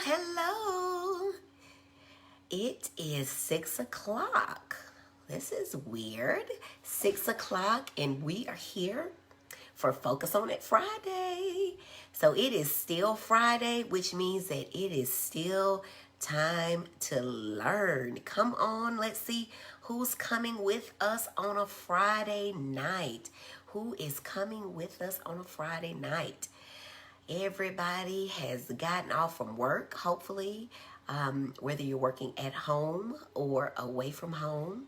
hello. It is 6 o'clock. This is weird. 6 o'clock, and we are here for Focus on It Friday. So it is still Friday, which means that it is still time to learn. Come on, let's see who's coming with us on a Friday night. Who is coming with us on a Friday night? Everybody has gotten off from work, hopefully, whether you're working at home or away from home.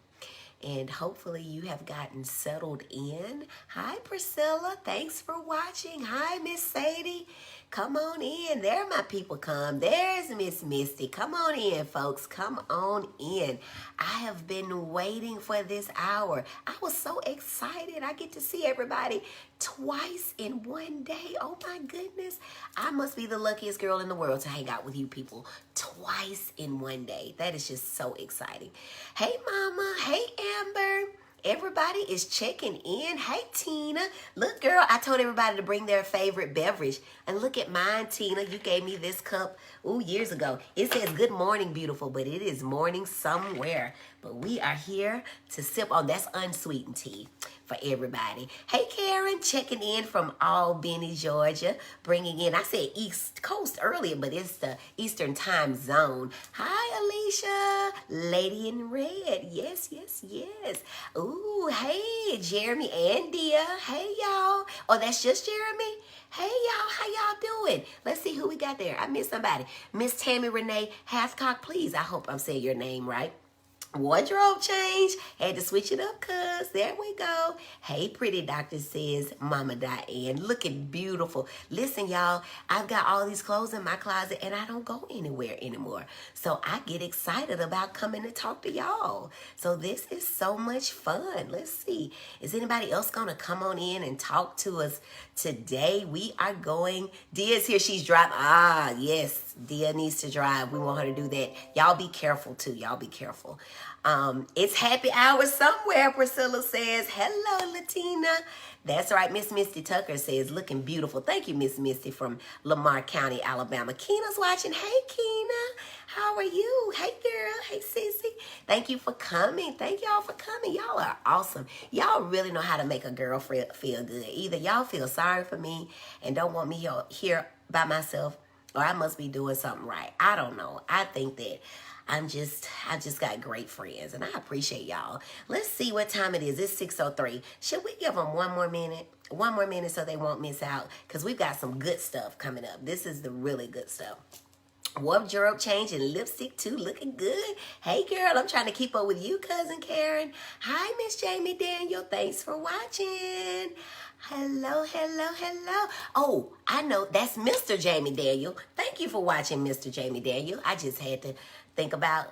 And hopefully you have gotten settled in. Hi, Priscilla. Thanks for watching. Hi, Miss Sadie. Come on in. There my people come. There's Miss Misty. Come on in, folks. Come on in. I have been waiting for this hour. I was so excited. I get to see everybody twice in one day. Oh, my goodness. I must be the luckiest girl in the world to hang out with you people twice in one day. That is just so exciting. Hey, Mama. Hey, Amber. Everybody is checking in. Hey, Tina. Look, girl, I told everybody to bring their favorite beverage. And look at mine, Tina. You gave me this cup, years ago. It says good morning, beautiful, but it is morning somewhere. But we are here to sip on, that's unsweetened tea for everybody. Hey, Karen, checking in from Albany, Georgia, bringing in, I said East Coast earlier, but it's the Eastern time zone. Hi, Alicia, Lady in Red. Yes, yes, yes. Ooh, hey, Jeremy and Dia. Hey, y'all. Oh, that's just Jeremy? Hey, y'all, how y'all doing? Let's see who we got there. I missed somebody. Miss Tammy Renee Hathcock, please. I hope I'm saying your name right. Wardrobe change. Had to switch it up, cuz. There we go. Hey, pretty doctor, says Mama Diane. Looking beautiful. Listen, y'all, I've got all these clothes in my closet and I don't go anywhere anymore. So I get excited about coming to talk to y'all. So this is so much fun. Let's see. Is anybody else going to come on in and talk to us today? We are going. Dia's here. She's driving. Ah, yes. Dia needs to drive. We want her to do that. Y'all be careful, too. Y'all be careful. It's happy hour somewhere, Priscilla says. Hello, Latina. That's right. Miss Misty Tucker says, looking beautiful. Thank you, Miss Misty from Lamar County, Alabama. Keena's watching. Hey, Keena. How are you? Hey, girl. Hey, Sissy. Thank you for coming. Thank y'all for coming. Y'all are awesome. Y'all really know how to make a girl feel good. Either y'all feel sorry for me and don't want me here by myself, or I must be doing something right. I don't know. I think that I just got great friends, and I appreciate y'all. Let's see what time it is. It's 6:03. Should we give them one more minute? One more minute so they won't miss out, because we've got some good stuff coming up. This is the really good stuff. Wardrobe change and lipstick too, looking good. Hey, girl, I'm trying to keep up with you, Cousin Karen. Hi, Miss Jamie Daniel. Thanks for watching. Hello, hello, hello. Oh, I know that's Mr. Jamie Daniel. Thank you for watching, Mr. Jamie Daniel. I just had to think about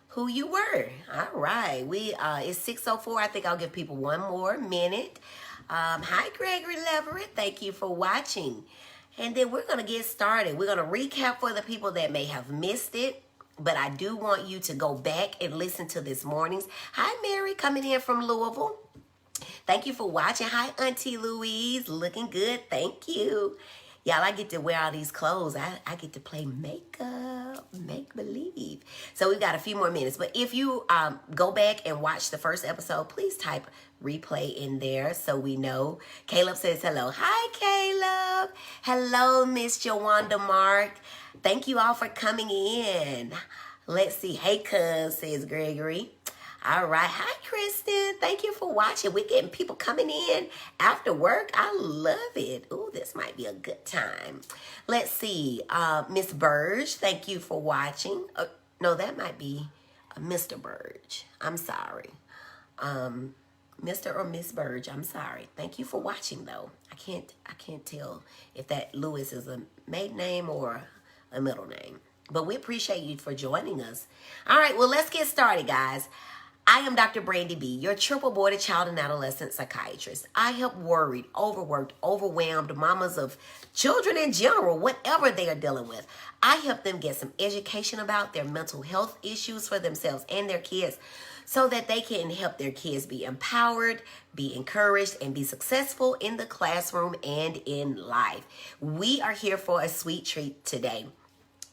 who you were. All right, it's 6:04. I think I'll give people one more minute. Hi, Gregory Leverett. Thank you for watching. And then we're going to get started. We're going to recap for the people that may have missed it. But I do want you to go back and listen to this morning's. Hi, Mary, coming in from Louisville. Thank you for watching. Hi, Auntie Louise. Looking good. Thank you. Y'all, I get to wear all these clothes. I get to play makeup, make believe. So we've got a few more minutes. But if you go back and watch the first episode, please type replay in there so we know. Caleb says hello. Hi, Caleb. Hello, Miss Jawanda Mark. Thank you all for coming in. Let's see. Hey, cuz, says Gregory. All right. Hi, Kristen. Thank you for watching. We're getting people coming in after work. I love it. Ooh, this might be a good time. Let's see. Miss Burge, thank you for watching. No, that might be Mr. Burge. I'm sorry. Mr. or Miss Burge, I'm sorry. Thank you for watching, though. I can't tell if that Lewis is a maiden name or a middle name. But we appreciate you for joining us. All right, well, let's get started, guys. I am Dr. Brandy B., your triple-boarded child and adolescent psychiatrist. I help worried, overworked, overwhelmed mamas of children in general, whatever they are dealing with. I help them get some education about their mental health issues for themselves and their kids so that they can help their kids be empowered, be encouraged, and be successful in the classroom and in life. We are here for a sweet treat today.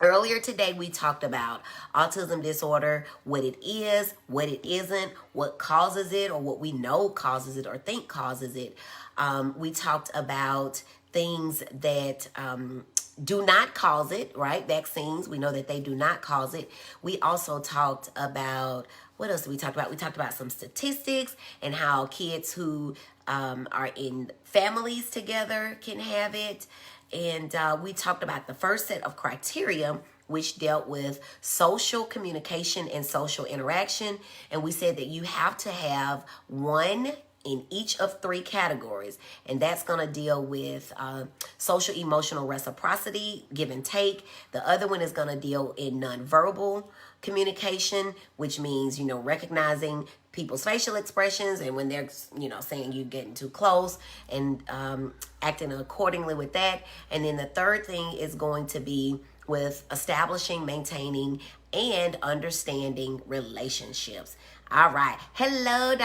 Earlier today, we talked about autism disorder, what it is, what it isn't, what causes it, or what we know causes it or think causes it. We talked about things that do not cause it, right? Vaccines, we know that they do not cause it. We also talked about, what else did we talk about? We talked about some statistics and how kids who are in families together can have it. And we talked about the first set of criteria, which dealt with social communication and social interaction. And we said that you have to have one in each of three categories. And that's going to deal with social emotional reciprocity, give and take. The other one is going to deal in nonverbal communication, which means, recognizing people's facial expressions and when they're, saying you're getting too close and acting accordingly with that. And then the third thing is going to be with establishing, maintaining, and understanding relationships. All right. Hello,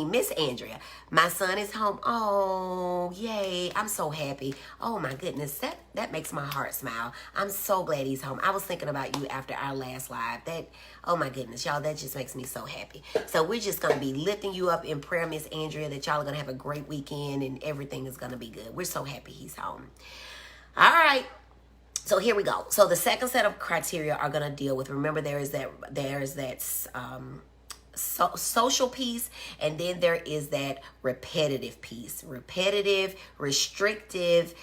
Miss Andrea. My son is home. Oh, yay. I'm so happy. Oh, my goodness. That makes my heart smile. I'm so glad he's home. I was thinking about you after our last live. Oh, my goodness, y'all. That just makes me so happy. So we're just going to be lifting you up in prayer, Miss Andrea, that y'all are going to have a great weekend and everything is going to be good. We're so happy he's home. All right. So here we go. So the second set of criteria are going to deal with, remember there is that social piece, and then there is that repetitive piece. Repetitive, restrictive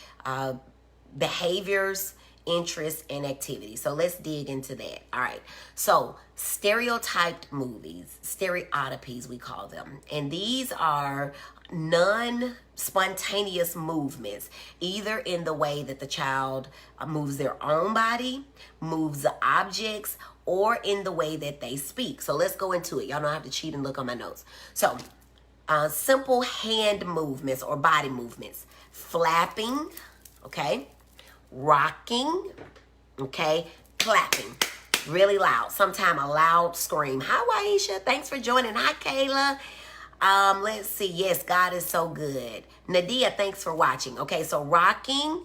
behaviors, interests, and activities. So let's dig into that. All right. So stereotyped movies, stereotypies we call them. And these are non-spontaneous movements, either in the way that the child moves their own body, moves the objects, or in the way that they speak. So let's go into it. Y'all don't have to cheat and look on my notes. So simple hand movements or body movements. Flapping, okay? Rocking, okay? Clapping. Really loud. Sometimes a loud scream. Hi, Waisha. Thanks for joining. Hi, Kayla. Let's see. Yes, God is so good. Nadia, thanks for watching. Okay, so rocking,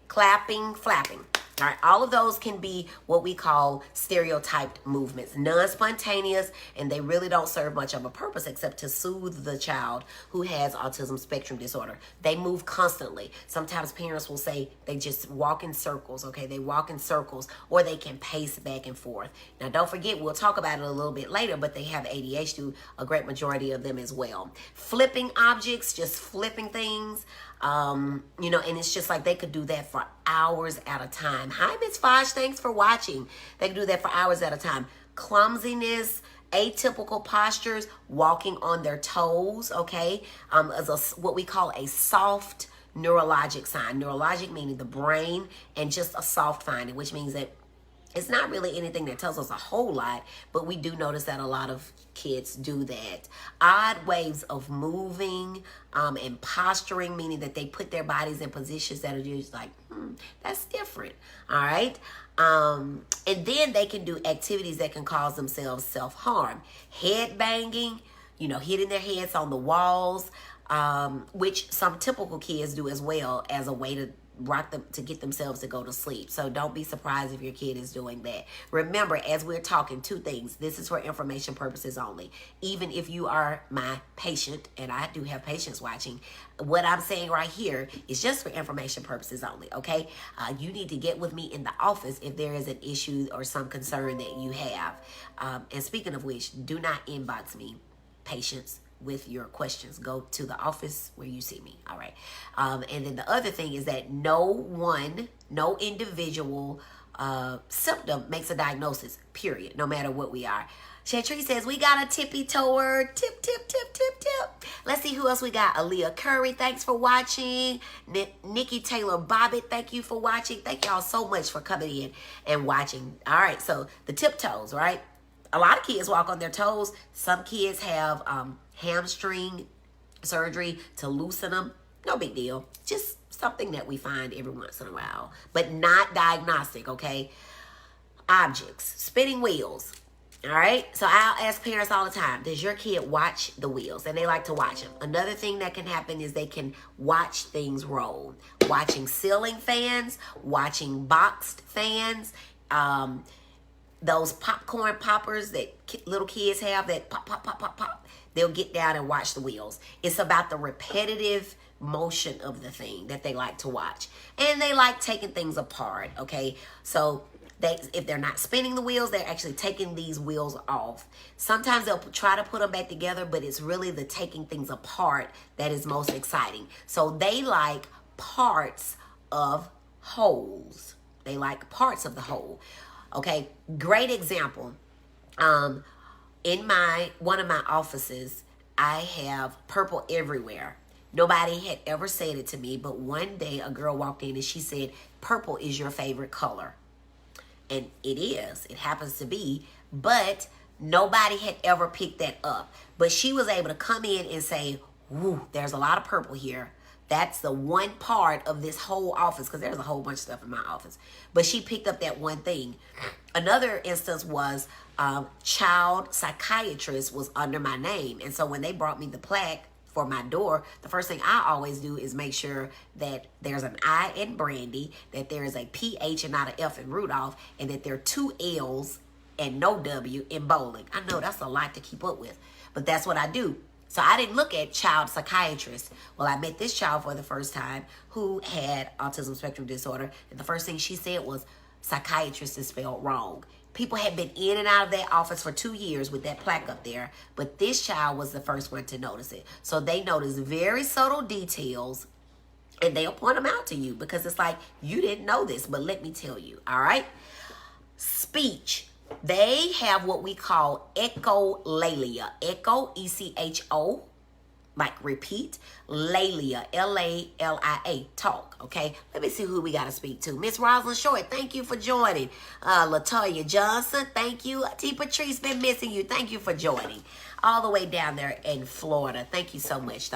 clapping, flapping. All right, all of those can be what we call stereotyped movements, non-spontaneous, and they really don't serve much of a purpose except to soothe the child who has autism spectrum disorder. They move constantly. Sometimes parents will say they just walk in circles, okay? They walk in circles, or they can pace back and forth. Now, don't forget, we'll talk about it a little bit later, but they have ADHD, a great majority of them as well. Flipping objects, just flipping things. And it's just like they could do that for hours at a time. Hi, Miss Fosh, thanks for watching. They could do that for hours at a time. Clumsiness, atypical postures, walking on their toes, okay, as what we call a soft neurologic sign. Neurologic meaning the brain, and just a soft finding, which means that it's not really anything that tells us a whole lot, but we do notice that a lot of kids do that. Odd ways of moving and posturing, meaning that they put their bodies in positions that are just like, that's different. All right. And then they can do activities that can cause themselves self-harm. Head banging, hitting their heads on the walls, which some typical kids do as well as a way to rock them to get themselves to go to sleep. So don't be surprised if your kid is doing that. Remember, as we're talking, two things. This is for information purposes only. Even if you are my patient, and I do have patients watching, what I'm saying right here is just for information purposes only, okay? You need to get with me in the office if there is an issue or some concern that you have. And speaking of which, do not inbox me, patients, with your questions. Go to the office where you see me. All right. And then the other thing is that no individual symptom makes a diagnosis, period, no matter what we are. Chantree says, we got a tippy toer. Tip, tip, tip, tip, tip. Let's see who else we got. Aaliyah Curry, thanks for watching. Nikki Taylor Bobbitt, thank you for watching. Thank y'all so much for coming in and watching. All right. So the tiptoes, right? A lot of kids walk on their toes. Some kids have hamstring surgery to loosen them. No big deal. Just something that we find every once in a while, but not diagnostic, okay? Objects, spinning wheels, All right, so I'll ask parents all the time, does your kid watch the wheels? And they like to watch them. Another thing that can happen is they can watch things roll. Watching ceiling fans, watching boxed fans, those popcorn poppers that little kids have that pop, pop, pop, pop, pop. They'll get down and watch the wheels. It's about the repetitive motion of the thing that they like to watch. And they like taking things apart, okay? So if they're not spinning the wheels, they're actually taking these wheels off. Sometimes they'll try to put them back together, but it's really the taking things apart that is most exciting. So they like parts of wholes. They like parts of the whole. Okay, great example. In one of my offices, I have purple everywhere. Nobody had ever said it to me, but one day a girl walked in and she said, "Purple is your favorite color." And it is. It happens to be. But nobody had ever picked that up. But she was able to come in and say, "Woo, there's a lot of purple here. That's the one part of this whole office," because there's a whole bunch of stuff in my office. But she picked up that one thing. Another instance was child psychiatrist was under my name. And so when they brought me the plaque for my door, the first thing I always do is make sure that there's an I in Brandy, that there is a PH and not an F in Rudolph, and that there are 2 L's and no W in bowling. I know that's a lot to keep up with, but that's what I do. So I didn't look at child psychiatrist. Well, I met this child for the first time who had autism spectrum disorder, and the first thing she said was, "Psychiatrist is spelled wrong." People had been in and out of that office for 2 years with that plaque up there, but this child was the first one to notice it. So they notice very subtle details, and they'll point them out to you because it's like, you didn't know this, but let me tell you, all right? Speech. They have what we call echolalia. Echo, E-C-H-O, like repeat. Lalia, L-A-L-I-A, talk, okay? Let me see who we got to speak to. Miss Rosalind Short, thank you for joining. Latoya Johnson, thank you. T. Patrice, been missing you. Thank you for joining. All the way down there in Florida. Thank you so much.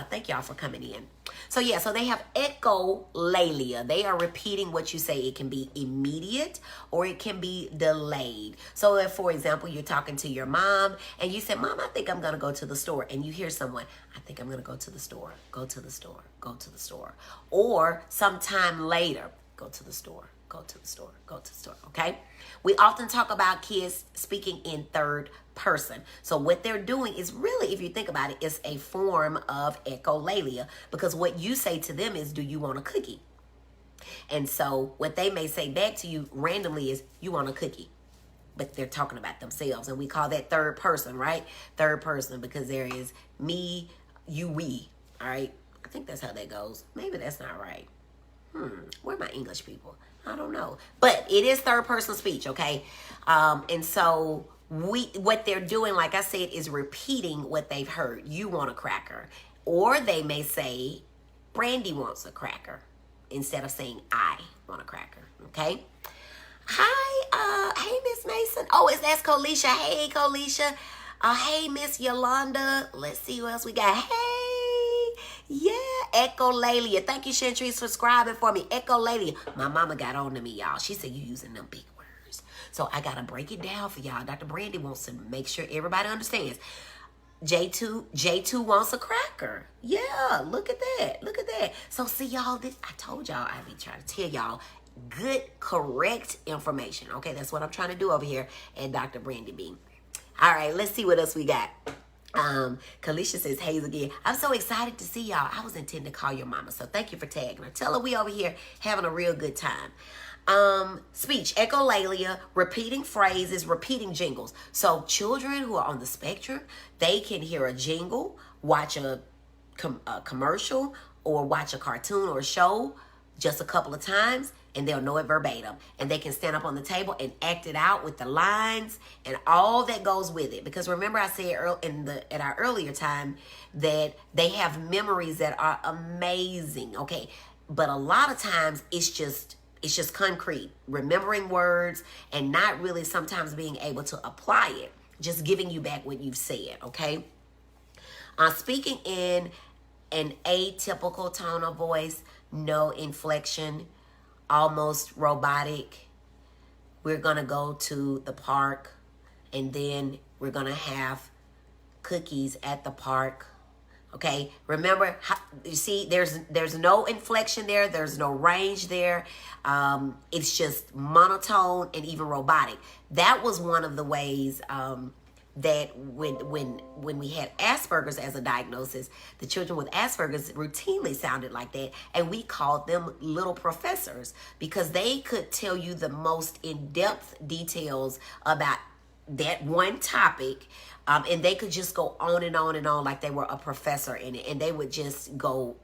Thank y'all for coming in. So yeah, so they have echolalia. They are repeating what you say. It can be immediate or it can be delayed. So if, for example, you're talking to your mom and you said, "Mom, I think I'm going to go to the store." And you hear someone, "I think I'm going to go to the store, go to the store, go to the store." Or sometime later, "Go to the store, go to the store, go to the store," okay? We often talk about kids speaking in third person. So what they're doing is really, if you think about it, is a form of echolalia, because what you say to them is, "Do you want a cookie?" And so what they may say back to you randomly is, "You want a cookie?" But they're talking about themselves, and we call that third person, right? Third person, because there is me, you, we, all right? I think that's how that goes. Maybe that's not right. Where are my English people? I don't know. But it is third person speech, okay? And so what they're doing, like I said, is repeating what they've heard. "You want a cracker." Or they may say, "Brandy wants a cracker," instead of saying, "I want a cracker," okay? Hi, hey, Miss Mason. Oh, that's Colisha. Hey, Colisha. Hey, Miss Yolanda. Let's see who else we got. Hey, yeah, echolalia. Thank you, Chantrice, for subscribing for me. Echolalia. My mama got on to me, y'all. She said, "You using them big words." So I got to break it down for y'all. Dr. Brandy wants to make sure everybody understands. J2 wants a cracker. Yeah, look at that. Look at that. So see, y'all, I told y'all, I be trying to tell y'all good, correct information. Okay, that's what I'm trying to do over here at Dr. Brandy B. All right, let's see what else we got. Kalisha says, "Hayes again. I'm so excited to see y'all. I was intending to call your mama, so thank you for tagging her. Tell her we over here having a real good time." Speech, echolalia, repeating phrases, repeating jingles. So children who are on the spectrum, they can hear a jingle, watch a commercial, or watch a cartoon or a show just a couple of times, and they'll know it verbatim. And they can stand up on the table and act it out with the lines and all that goes with it. Because remember I said at our earlier time that they have memories that are amazing, okay? But a lot of times it's just concrete, remembering words and not really sometimes being able to apply it, just giving you back what you've said, okay? Speaking in an atypical tone of voice, no inflection, almost robotic. "We're going to go to the park and then we're going to have cookies at the park. Okay, remember, you see, there's no inflection there. There's no range there. It's just monotone and even robotic. That was one of the ways that when we had Asperger's as a diagnosis, the children with Asperger's routinely sounded like that, and we called them little professors because they could tell you the most in-depth details about that one topic, and they could just go on and on and on like they were a professor in it, and they would just go,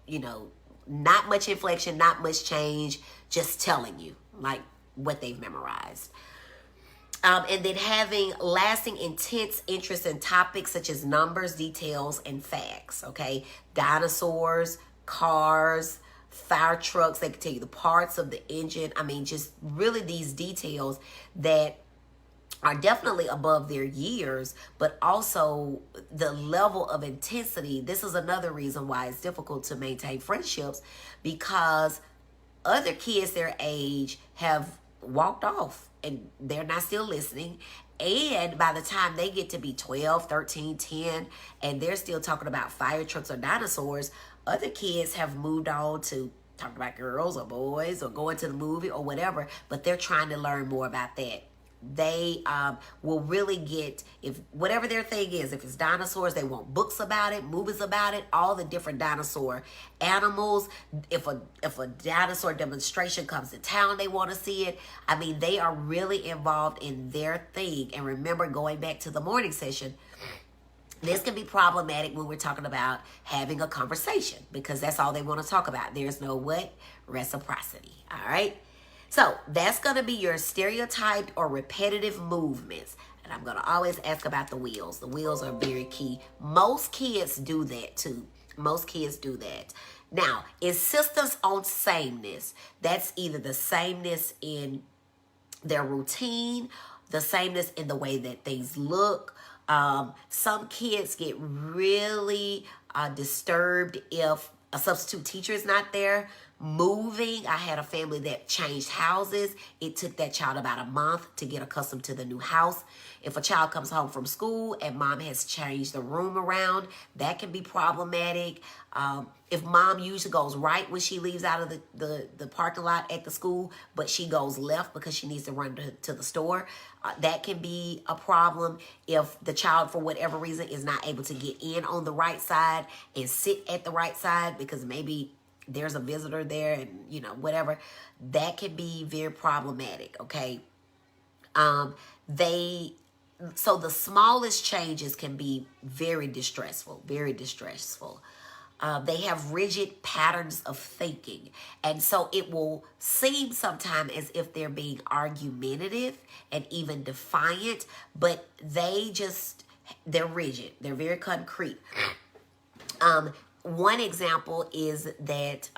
not much inflection, not much change, just telling you like what they've memorized. And then having lasting, intense interest in topics such as numbers, details, and facts. Okay, dinosaurs, cars, fire trucks. They can tell you the parts of the engine. I mean, just really these details that are definitely above their years, but also the level of intensity. This is another reason why it's difficult to maintain friendships, because other kids their age have walked off and they're not still listening. And by the time they get to be 12, 13, 10, and they're still talking about fire trucks or dinosaurs, other kids have moved on to talk about girls or boys or going to the movie or whatever, but they're trying to learn more about that. They will really get, if whatever their thing is, if it's dinosaurs, they want books about it, movies about it, all the different dinosaur animals. If a dinosaur demonstration comes to town, they want to see it. I mean, they are really involved in their thing. And remember, going back to the morning session, this can be problematic when we're talking about having a conversation, because that's all they want to talk about. There's no what? Reciprocity. All right. So that's going to be your stereotyped or repetitive movements. And I'm going to always ask about the wheels. The wheels are very key. Most kids do that too. Most kids do that. Now, insistence on sameness. That's either the sameness in their routine, the sameness in the way that things look. Some kids get really disturbed if a substitute teacher is not there. Moving, I had a family that changed houses. It took that child about a month to get accustomed to the new house. If a child comes home from school and mom has changed the room around, that can be problematic. If mom usually goes right when she leaves out of the parking lot at the school, but she goes left because she needs to run to the store, that can be a problem. If the child, for whatever reason, is not able to get in on the right side and sit at the right side because maybe there's a visitor there and, whatever, that can be very problematic, okay? So the smallest changes can be very distressful, very distressful. They have rigid patterns of thinking. And so it will seem sometimes as if they're being argumentative and even defiant, but they're rigid. They're very concrete. One example is that,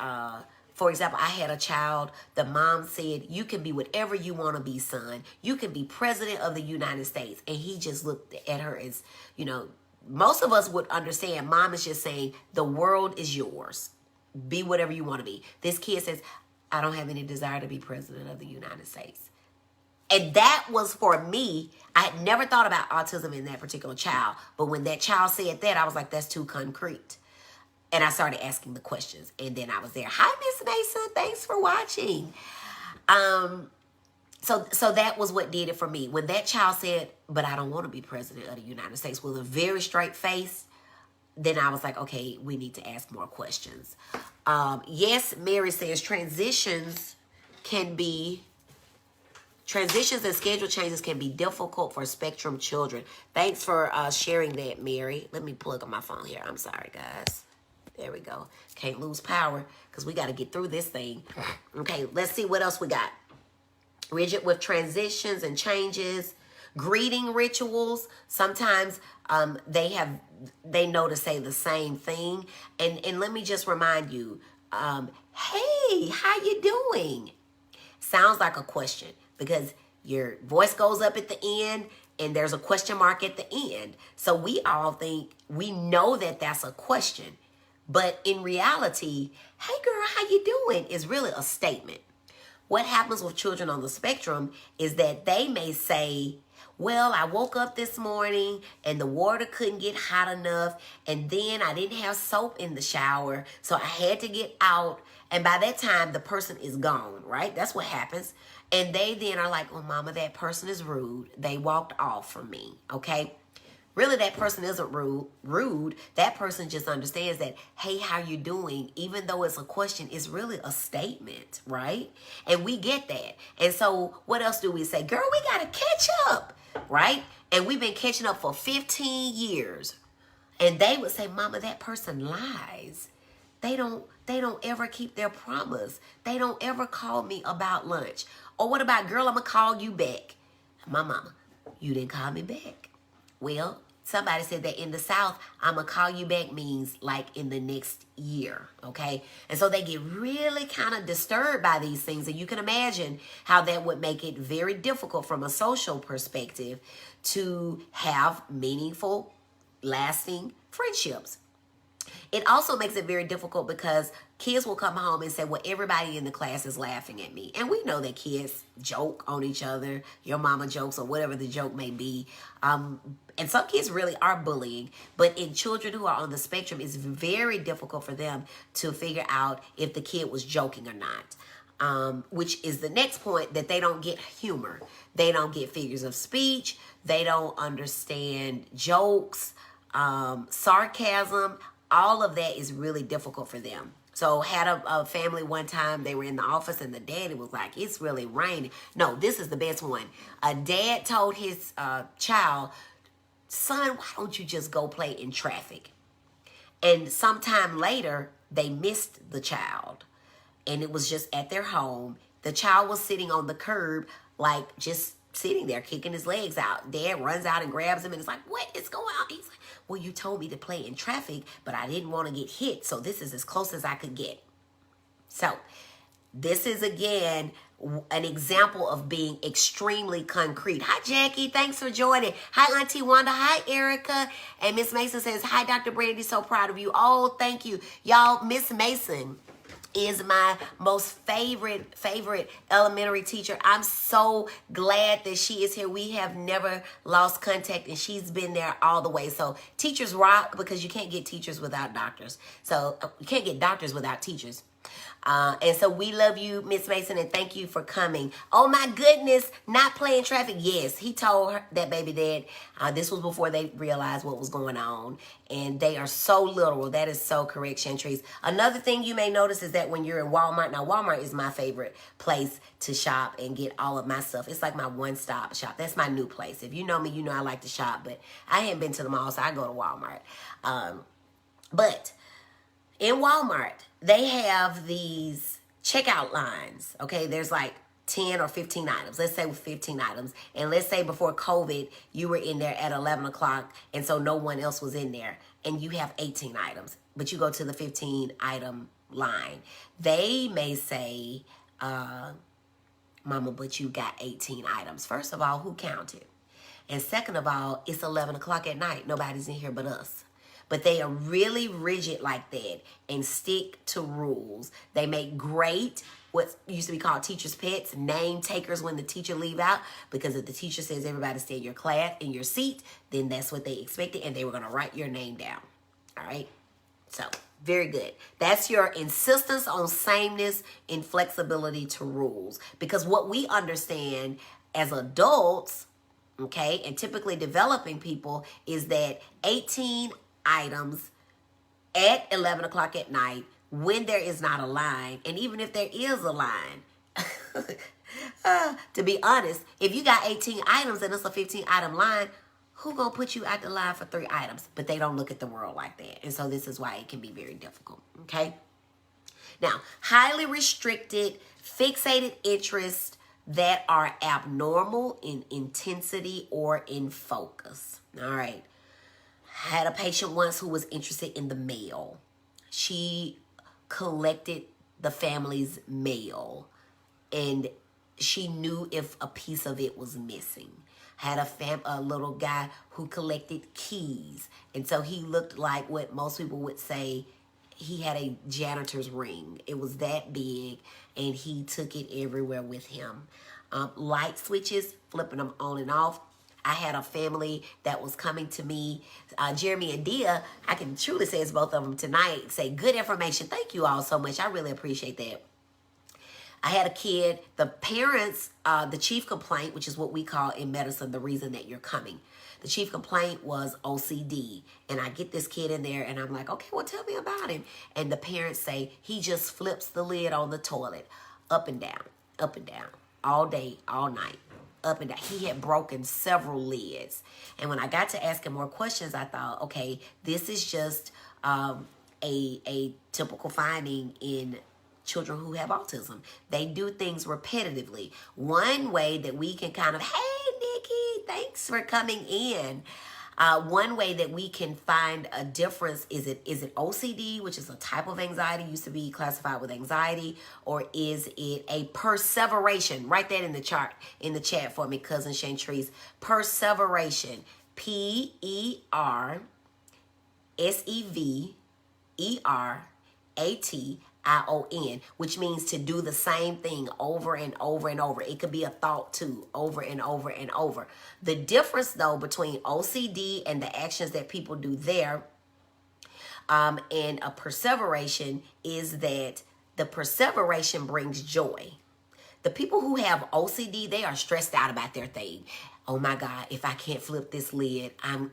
for example, I had a child, the mom said, "You can be whatever you want to be, son. You can be president of the United States." And he just looked at her as, most of us would understand. Mom is just saying, the world is yours. Be whatever you want to be. This kid says, "I don't have any desire to be president of the United States." And that was, for me, I had never thought about autism in that particular child. But when that child said that, I was like, that's too concrete. And I started asking the questions. And then I was there. "Hi, Miss Mason. Thanks for watching." So that was what did it for me. When that child said, "But I don't want to be president of the United States," with a very straight face, then I was like, okay, we need to ask more questions. Yes, Mary says transitions and schedule changes can be difficult for spectrum children. Thanks for sharing that, Mary. Let me plug on my phone here. I'm sorry, guys. There we go. Can't lose power because we got to get through this thing. Okay, let's see what else we got. Rigid with transitions and changes. Greeting rituals. Sometimes they know to say the same thing. And let me just remind you, hey, how you doing? Sounds like a question because your voice goes up at the end and there's a question mark at the end. So we all think we know that that's a question. But in reality, "Hey girl, how you doing?" is really a statement. What happens with children on the spectrum is that they may say, Well, I woke up this morning and the water couldn't get hot enough. And then I didn't have soap in the shower. So I had to get out. And by that time, the person is gone, right? That's what happens. And they then are like, oh, mama, that person is rude. They walked off from me, okay? Really, that person isn't rude. That person just understands that, hey, how you doing? Even though it's a question, it's really a statement, right? And we get that. And so what else do we say? Girl, we got to catch up, right? And we've been catching up for 15 years. And they would say, mama, that person lies. They don't ever keep their promise. They don't ever call me about lunch. Or what about, girl, I'm going to call you back. My mama, you didn't call me back. Well, somebody said that in the South, I'm going to call you back means like in the next year, okay? And so they get really kind of disturbed by these things. And you can imagine how that would make it very difficult from a social perspective to have meaningful, lasting friendships. It also makes it very difficult because kids will come home and say, well, everybody in the class is laughing at me. And we know that kids joke on each other. Your mama jokes or whatever the joke may be. And some kids really are bullying. But in children who are on the spectrum, it's very difficult for them to figure out if the kid was joking or not. Which is the next point, that they don't get humor. They don't get figures of speech. They don't understand jokes, sarcasm. All of that is really difficult for them. So had a family one time, they were in the office and the daddy was like, it's really raining. No, this is the best one. A dad told his child, son, why don't you just go play in traffic? And sometime later, they missed the child. And it was just at their home. The child was sitting on the curb, like just sitting there, kicking his legs out. Dad runs out and grabs him and is like, what is going on? He's like, well, you told me to play in traffic, but I didn't want to get hit. So this is as close as I could get. So this is, again, an example of being extremely concrete. Hi, Jackie. Thanks for joining. Hi, Auntie Wanda. Hi, Erica. And Miss Mason says, hi, Dr. Brandy. So proud of you. Oh, thank you. Y'all, Miss Mason is my most favorite elementary teacher. I'm so glad that she is here. We have never lost contact, and she's been there all the way. So teachers rock, because you can't get teachers without doctors. So you can't get doctors without teachers. And so we love you, Miss Mason, and thank you for coming. Oh my goodness, not playing traffic. Yes, he told her, that baby dad, this was before they realized what was going on. And they are so literal. That is so correct, Chantrice. Another thing you may notice is that when you're in Walmart, now Walmart is my favorite place to shop and get all of my stuff. It's like my one-stop shop. That's my new place. If you know me, you know I like to shop, but I haven't been to the mall, so I go to Walmart. But in Walmart, they have these checkout lines, okay? There's like 10 or 15 items. Let's say with 15 items. And let's say before COVID, you were in there at 11 o'clock, and so no one else was in there. And you have 18 items, but you go to the 15-item line. They may say, Mama, but you got 18 items. First of all, who counted? And second of all, it's 11 o'clock at night. Nobody's in here but us. But they are really rigid like that and stick to rules. They make great, what used to be called teacher's pets, name takers when the teacher leave out. Because if the teacher says everybody stay in your class, in your seat, then that's what they expected. And they were going to write your name down. All right? So, very good. That's your insistence on sameness and flexibility to rules. Because what we understand as adults, okay, and typically developing people, is that 18 items at 11 o'clock at night when there is not a line. And even if there is a line, to be honest, if you got 18 items and it's a 15-item line, who gonna put you out the line for 3 items? But they don't look at the world like that. And so this is why it can be very difficult, okay? Now, highly restricted, fixated interests that are abnormal in intensity or in focus, all right? Had a patient once who was interested in the mail. She collected the family's mail, and she knew if a piece of it was missing. Had a little guy who collected keys, and so he looked like what most people would say he had a janitor's ring. It was that big, and he took it everywhere with him. Light switches, flipping them on and off. I had a family that was coming to me, Jeremy and Dia. I can truly say it's both of them tonight. Say good information. Thank you all so much. I really appreciate that. I had a kid, the parents, the chief complaint, which is what we call in medicine the reason that you're coming. The chief complaint was OCD. And I get this kid in there and I'm like, okay, well, tell me about him. And the parents say he just flips the lid on the toilet up and down, all day, all night, up and down. He had broken several lids. And when I got to asking more questions, I thought, okay, this is just a typical finding in children who have autism. They do things repetitively. One way that we can kind of, hey, Nikki, thanks for coming in. One way that we can find a difference is it OCD, which is a type of anxiety, used to be classified with anxiety, or is it a perseveration? Write that in the chart, in the chat for me, cousin Chantrice. Perseveration, PERSEVERATION, which means to do the same thing over and over and over. It could be a thought too, over and over and over. The difference though between OCD and the actions that people do there and a perseveration is that the perseveration brings joy. The people who have OCD, they are stressed out about their thing. Oh my God, if I can't flip this lid, I'm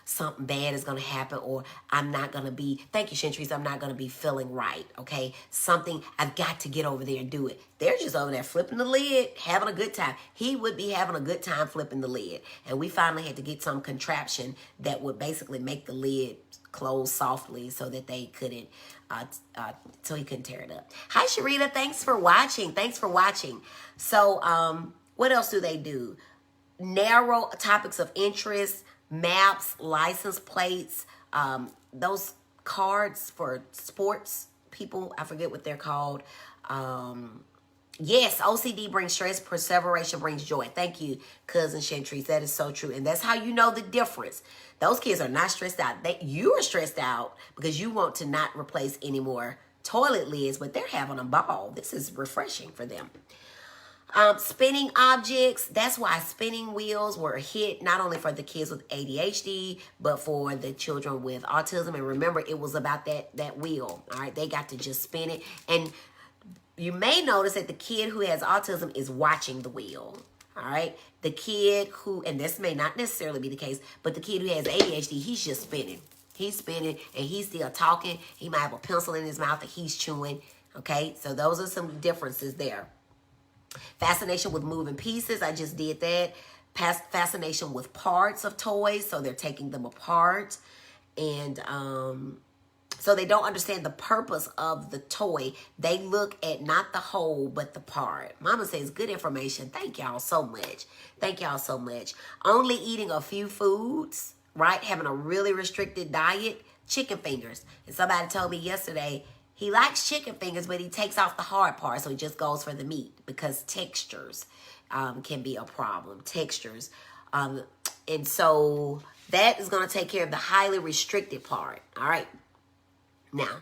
something bad is gonna happen, or I'm not gonna be, thank you, Chantrice, I'm not gonna be feeling right, okay? Something, I've got to get over there and do it. They're just over there flipping the lid, having a good time. He would be having a good time flipping the lid. And we finally had to get some contraption that would basically make the lid close softly so that they couldn't, so he couldn't tear it up. Hi, Sharita, thanks for watching. So, what else do they do? Narrow topics of interest, maps, license plates, those cards for sports people, I forget what they're called. Yes, OCD brings stress, perseveration brings joy. Thank you, cousin Chantrice. That is so true. And that's how you know the difference. Those kids are not stressed out. You are stressed out because you want to not replace any more toilet lids, but they're having a ball. This is refreshing for them. Spinning objects, that's why spinning wheels were a hit, not only for the kids with ADHD, but for the children with autism. And remember, it was about that wheel, all right? They got to just spin it. And you may notice that the kid who has autism is watching the wheel, all right? The kid who, and this may not necessarily be the case, but the kid who has ADHD, he's just spinning. He's spinning, and he's still talking. He might have a pencil in his mouth that he's chewing, okay? So those are some differences there. Fascination with moving pieces, I just did that. Fascination with parts of toys, so they're taking them apart. And so they don't understand the purpose of the toy. They look at not the whole, but the part. Mama says, good information. Thank y'all so much. Thank y'all so much. Only eating a few foods, right? Having a really restricted diet. Chicken fingers. And somebody told me yesterday, he likes chicken fingers, but he takes off the hard part, so he just goes for the meat because textures can be a problem. Textures. And so that is going to take care of the highly restricted part. All right. Now,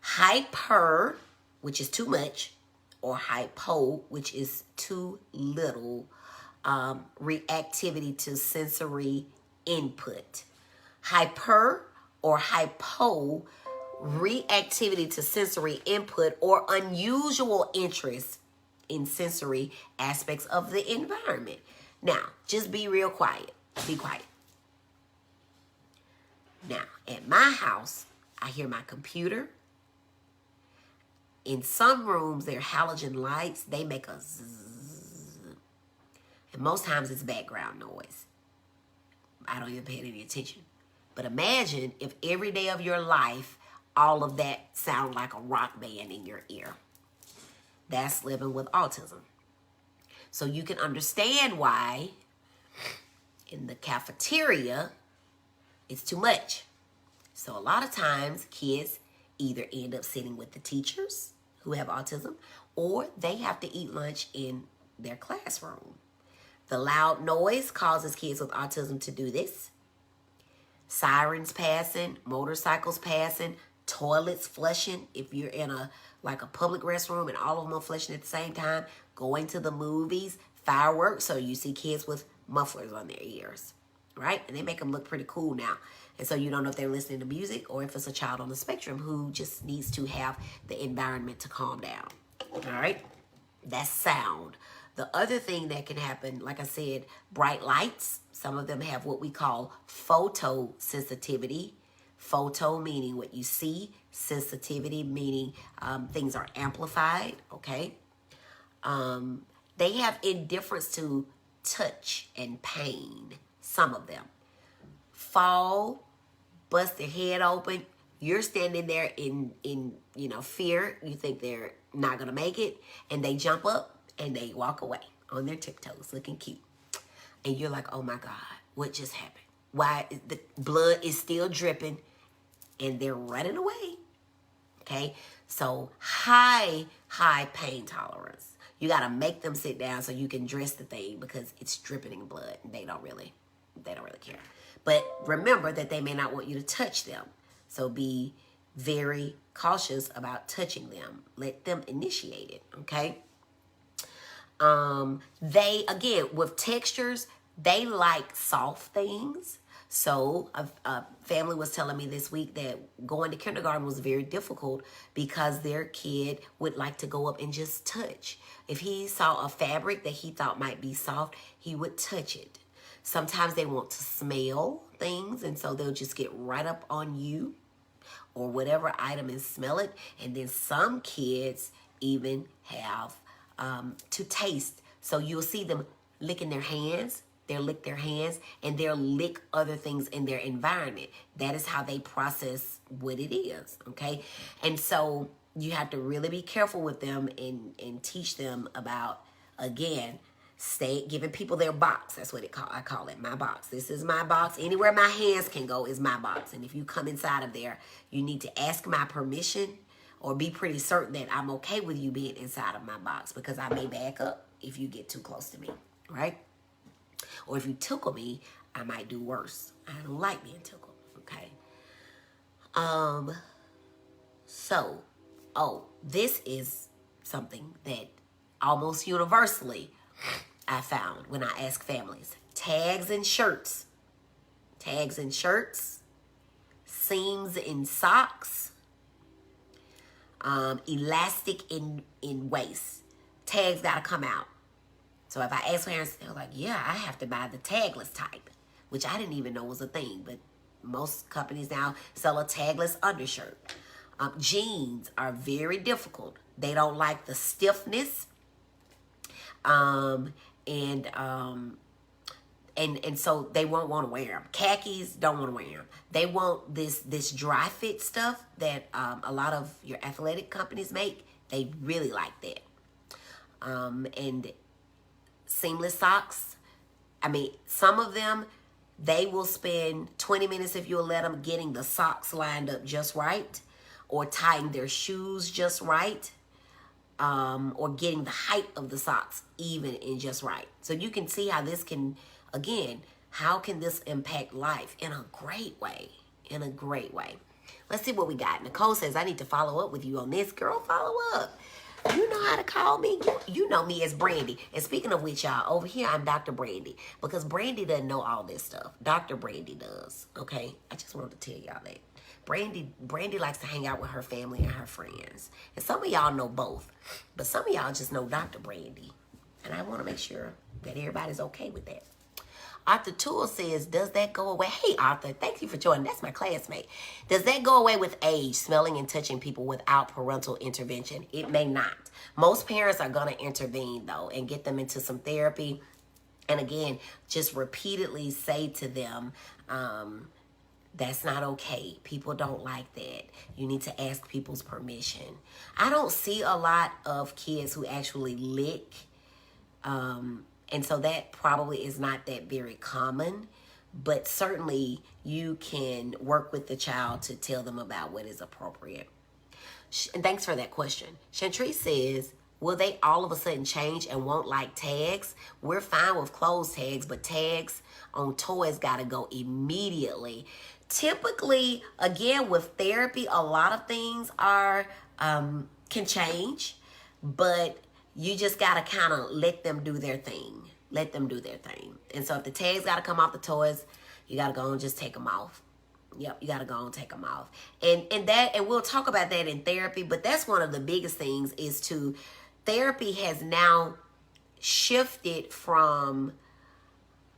hyper, which is too much, or hypo, which is too little, reactivity to sensory input. Hyper or hypo, reactivity to sensory input or unusual interest in sensory aspects of the environment. Now, just be real quiet. Be quiet. Now, at my house, I hear my computer. In some rooms, they're halogen lights. They make a zzz. And most times it's background noise. I don't even pay any attention. But imagine if every day of your life, all of that sound like a rock band in your ear. That's living with autism. So you can understand why in the cafeteria, it's too much. So a lot of times kids either end up sitting with the teachers who have autism, or they have to eat lunch in their classroom. The loud noise causes kids with autism to do this. Sirens passing, motorcycles passing, toilets flushing. If you're in a public restroom and all of them are flushing at the same time, going to the movies, fireworks. So you see kids with mufflers on their ears, right? And they make them look pretty cool now. And so you don't know if they're listening to music or if it's a child on the spectrum who just needs to have the environment to calm down. All right? That's sound. The other thing that can happen, like I said, bright lights. Some of them have what we call photosensitivity. Photo meaning what you see. Sensitivity meaning things are amplified, okay? They have indifference to touch and pain, some of them. Fall, bust their head open. You're standing there in fear. You think they're not going to make it. And they jump up and they walk away on their tiptoes looking cute. And you're like, oh my God, what just happened? Why the blood is still dripping and they're running away. Okay, so high pain tolerance. You got to make them sit down so you can dress the thing because it's dripping in blood and they don't really care. But remember that they may not want you to touch them. So be very cautious about touching them. Let them initiate it, okay? They, again, with textures, they like soft things. So a family was telling me this week that going to kindergarten was very difficult because their kid would like to go up and just touch. If he saw a fabric that he thought might be soft, he would touch it. Sometimes they want to smell things, and so they'll just get right up on you or whatever item and smell it. And then some kids even have to taste. So you'll see them licking their hands. They'll lick their hands and they'll lick other things in their environment. That is how they process what it is, okay? And so you have to really be careful with them and teach them about, again, giving people their box. That's what I call it, my box. This is my box. Anywhere my hands can go is my box. And if you come inside of there, you need to ask my permission or be pretty certain that I'm okay with you being inside of my box because I may back up if you get too close to me, right? Or if you tickle me, I might do worse. I don't like being tickled, okay? This is something that almost universally I found when I ask families. Tags and shirts. Tags and shirts. Seams in socks. Elastic in waist. Tags gotta come out. So if I ask parents, they're like, yeah, I have to buy the tagless type, which I didn't even know was a thing, but most companies now sell a tagless undershirt. Jeans are very difficult. They don't like the stiffness. And so they won't want to wear them. Khakis, don't want to wear them. They want this dry fit stuff that a lot of your athletic companies make. They really like that. And seamless socks. I mean, some of them, they will spend 20 minutes if you'll let them getting the socks lined up just right or tying their shoes just right or getting the height of the socks even and just right. So you can see how this can, again, how can this impact life in a great way, in a great way. Let's see what we got. Nicole says, I need to follow up with you on this. Girl, follow up. You know how to call me. You know me as Brandy. And speaking of which, y'all, over here, I'm Dr. Brandy. Because Brandy doesn't know all this stuff. Dr. Brandy does. Okay? I just wanted to tell y'all that. Brandy likes to hang out with her family and her friends. And some of y'all know both. But some of y'all just know Dr. Brandy. And I want to make sure that everybody's okay with that. Arthur Toole says, does that go away? Hey, Arthur, thank you for joining. That's my classmate. Does that go away with age, smelling and touching people without parental intervention? It may not. Most parents are going to intervene, though, and get them into some therapy. And again, just repeatedly say to them, that's not okay. People don't like that. You need to ask people's permission. I don't see a lot of kids who actually lick, and so that probably is not that very common, but certainly you can work with the child to tell them about what is appropriate. And thanks for that question. Chantrice says, will they all of a sudden change and won't like tags? We're fine with clothes tags, but tags on toys got to go immediately. Typically, again, with therapy, a lot of things can change, but you just got to kind of let them do their thing. Let them do their thing. And so if the tags got to come off the toys, you got to go and just take them off. Yep, you got to go and take them off. And we'll talk about that in therapy, but that's one of the biggest things is therapy has now shifted from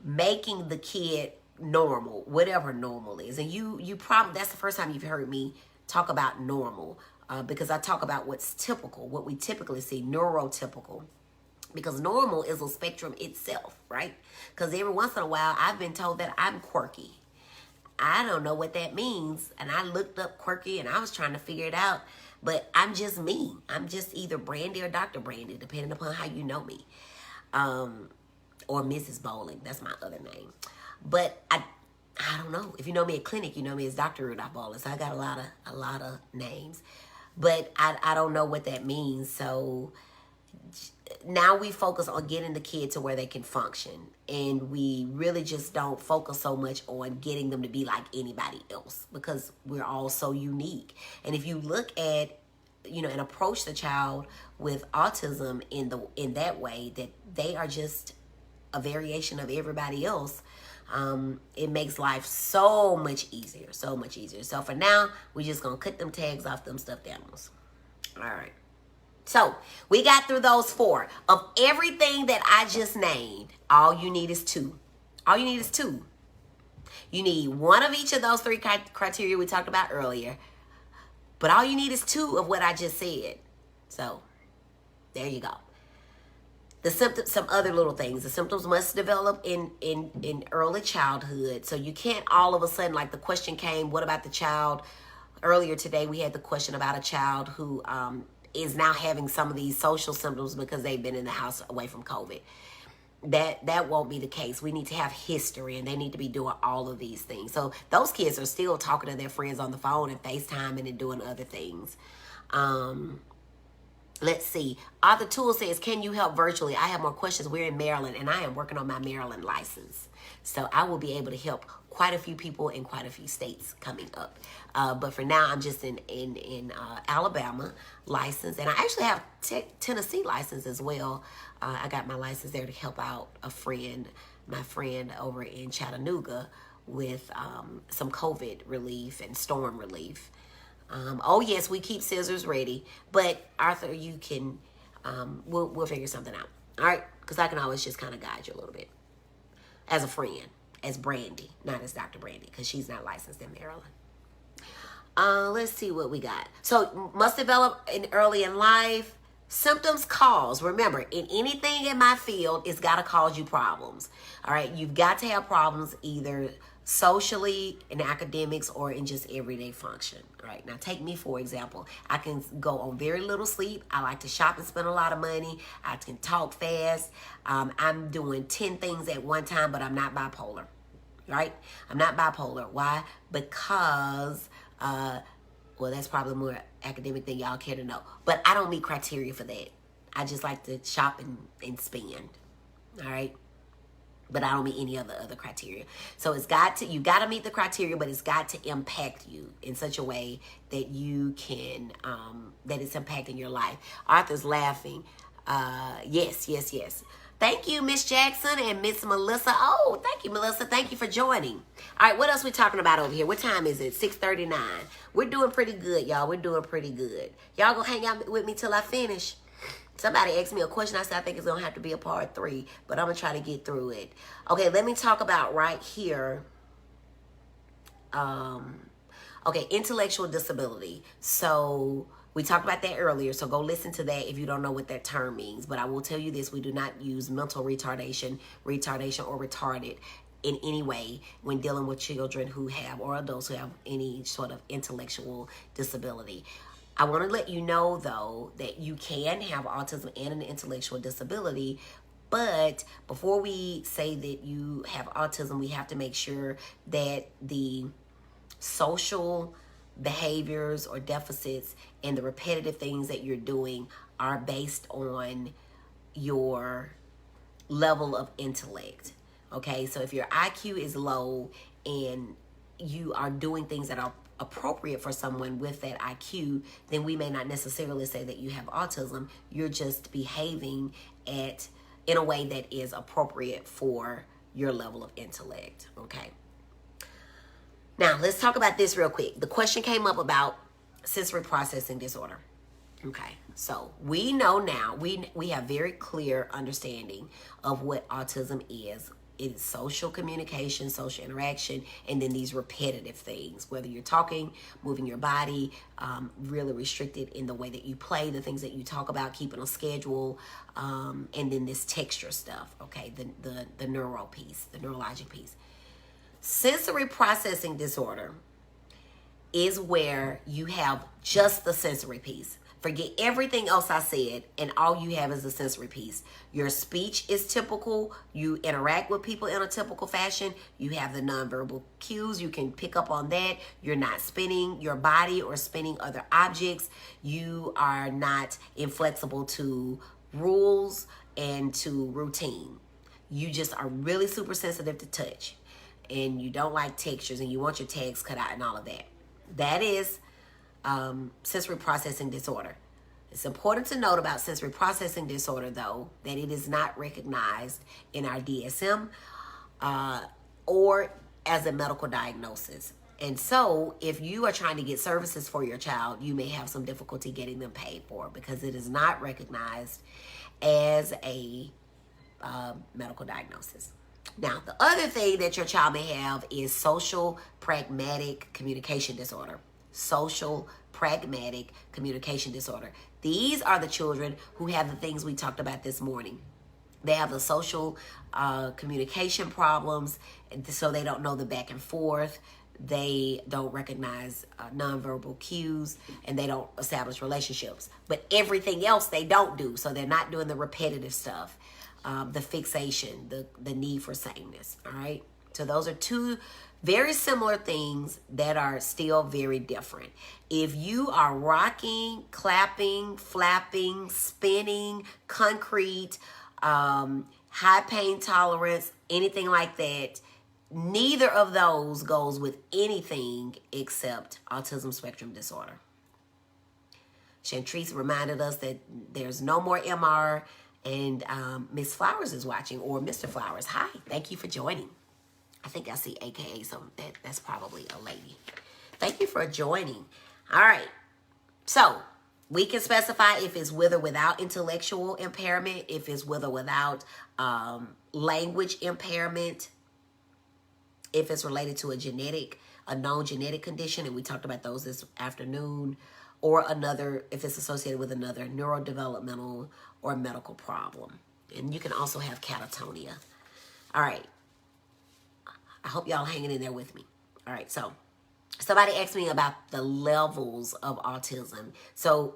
making the kid normal, whatever normal is. And you probably, that's the first time you've heard me talk about normal, because I talk about what's typical, what we typically see, neurotypical. Because normal is a spectrum itself, right? Because every once in a while, I've been told that I'm quirky. I don't know what that means. And I looked up quirky and I was trying to figure it out. But I'm just me. I'm just either Brandy or Dr. Brandy, depending upon how you know me. Or Mrs. Bowling. That's my other name. But I don't know. If you know me at clinic, you know me as Dr. Rudolph Bowling. So I got a lot of names. But I don't know what that means. So now we focus on getting the kid to where they can function, and we really just don't focus so much on getting them to be like anybody else, because we're all so unique. And if you look at, and approach the child with autism in that way, that they are just a variation of everybody else, it makes life so much easier. So for now, we're just gonna cut them tags off them stuffed animals. All right. So we got through those 4. Of everything that I just named, all you need is 2. All you need is 2. You need 1 of each of those 3 criteria we talked about earlier. But all you need is 2 of what I just said. So there you go. The symptoms, some other little things. The symptoms must develop in early childhood. So you can't all of a sudden, like the question came, what about the child? Earlier today, we had the question about a child who is now having some of these social symptoms because they've been in the house away from COVID. That won't be the case. We need to have history, and they need to be doing all of these things. So those kids are still talking to their friends on the phone and FaceTiming and doing other things. Let's see. Arthur Toole says, can you help virtually? I have more questions. We're in Maryland, and I am working on my Maryland license. So I will be able to help quite a few people in quite a few states coming up. But for now, I'm just in Alabama license. And I actually have Tennessee license as well. I got my license there to help out my friend over in Chattanooga with some COVID relief and storm relief. Oh, yes, we keep scissors ready. But, Arthur, you can, we'll figure something out. All right? Because I can always just kind of guide you a little bit. As a friend. As Brandy. Not as Dr. Brandy. Because she's not licensed in Maryland. Let's see what we got. So, must develop early in life. Symptoms cause. Remember, in anything in my field, it's got to cause you problems. All right? You've got to have problems either socially, in academics, or in just everyday function. Right? Now, take me, for example. I can go on very little sleep. I like to shop and spend a lot of money. I can talk fast. I'm doing 10 things at one time, but I'm not bipolar. Right? I'm not bipolar. Why? Because, well, that's probably more academic than y'all care to know. But I don't meet criteria for that. I just like to shop and spend. All right? But I don't meet any other criteria. So you got to meet the criteria, but it's got to impact you in such a way that you can, that it's impacting your life. Arthur's laughing. Yes. Thank you, Miss Jackson and Miss Melissa. Oh, thank you, Melissa. Thank you for joining. All right, what else we talking about over here? What time is it? 6:39. We're doing pretty good, y'all. We're doing pretty good. Y'all gonna hang out with me till I finish? Somebody asked me a question. I said, I think it's going to have to be a part 3, but I'm going to try to get through it. Okay, let me talk about right here. Okay, intellectual disability. So we talked about that earlier, so go listen to that if you don't know what that term means. But I will tell you this, we do not use mental retardation or retarded in any way when dealing with children who have, or adults who have any sort of intellectual disability. I want to let you know, though, that you can have autism and an intellectual disability, but before we say that you have autism, we have to make sure that the social behaviors or deficits and the repetitive things that you're doing are based on your level of intellect. Okay, so if your IQ is low and you are doing things that are appropriate for someone with that IQ, then we may not necessarily say that you have autism. You're just behaving at in a way that is appropriate for your level of intellect, okay? Now, let's talk about this real quick. The question came up about sensory processing disorder. Okay, so we know now, we have very clear understanding of what autism is. It's social communication, social interaction, and then these repetitive things, whether you're talking, moving your body, really restricted in the way that you play, the things that you talk about, keeping a schedule, and then this texture stuff, okay, the neural piece, the neurologic piece. Sensory processing disorder is where you have just the sensory piece. Forget everything else I said, and all you have is the sensory piece. Your speech is typical. You interact with people in a typical fashion. You have the nonverbal cues. You can pick up on that. You're not spinning your body or spinning other objects. You are not inflexible to rules and to routine. You just are really super sensitive to touch, and you don't like textures, and you want your tags cut out and all of that. That is sensory processing disorder. It's important to note about sensory processing disorder, though, that it is not recognized in our DSM or as a medical diagnosis. And so if you are trying to get services for your child, you may have some difficulty getting them paid for because it is not recognized as a medical diagnosis. Now, the other thing that your child may have is social pragmatic communication disorder. Social pragmatic communication disorder. These are the children who have the things we talked about this morning. They have the social communication problems, and so they don't know the back and forth. They don't recognize nonverbal cues, and they don't establish relationships. But everything else they don't do, so they're not doing the repetitive stuff. The fixation, the need for sameness, all right? So those are two very similar things that are still very different. If you are rocking, clapping, flapping, spinning, concrete, high pain tolerance, anything like that, neither of those goes with anything except autism spectrum disorder. Chantrice reminded us that there's no more MR. And Miss Flowers is watching, or Mr. Flowers. Hi, thank you for joining. I think I see AKA, so that's probably a lady. Thank you for joining. All right, so we can specify if it's with or without intellectual impairment, if it's with or without language impairment, if it's related to a known genetic condition, and we talked about those this afternoon, or another, if it's associated with another neurodevelopmental or medical problem. And you can also have catatonia. All right. I hope y'all hanging in there with me. All right, so somebody asked me about the levels of autism. So,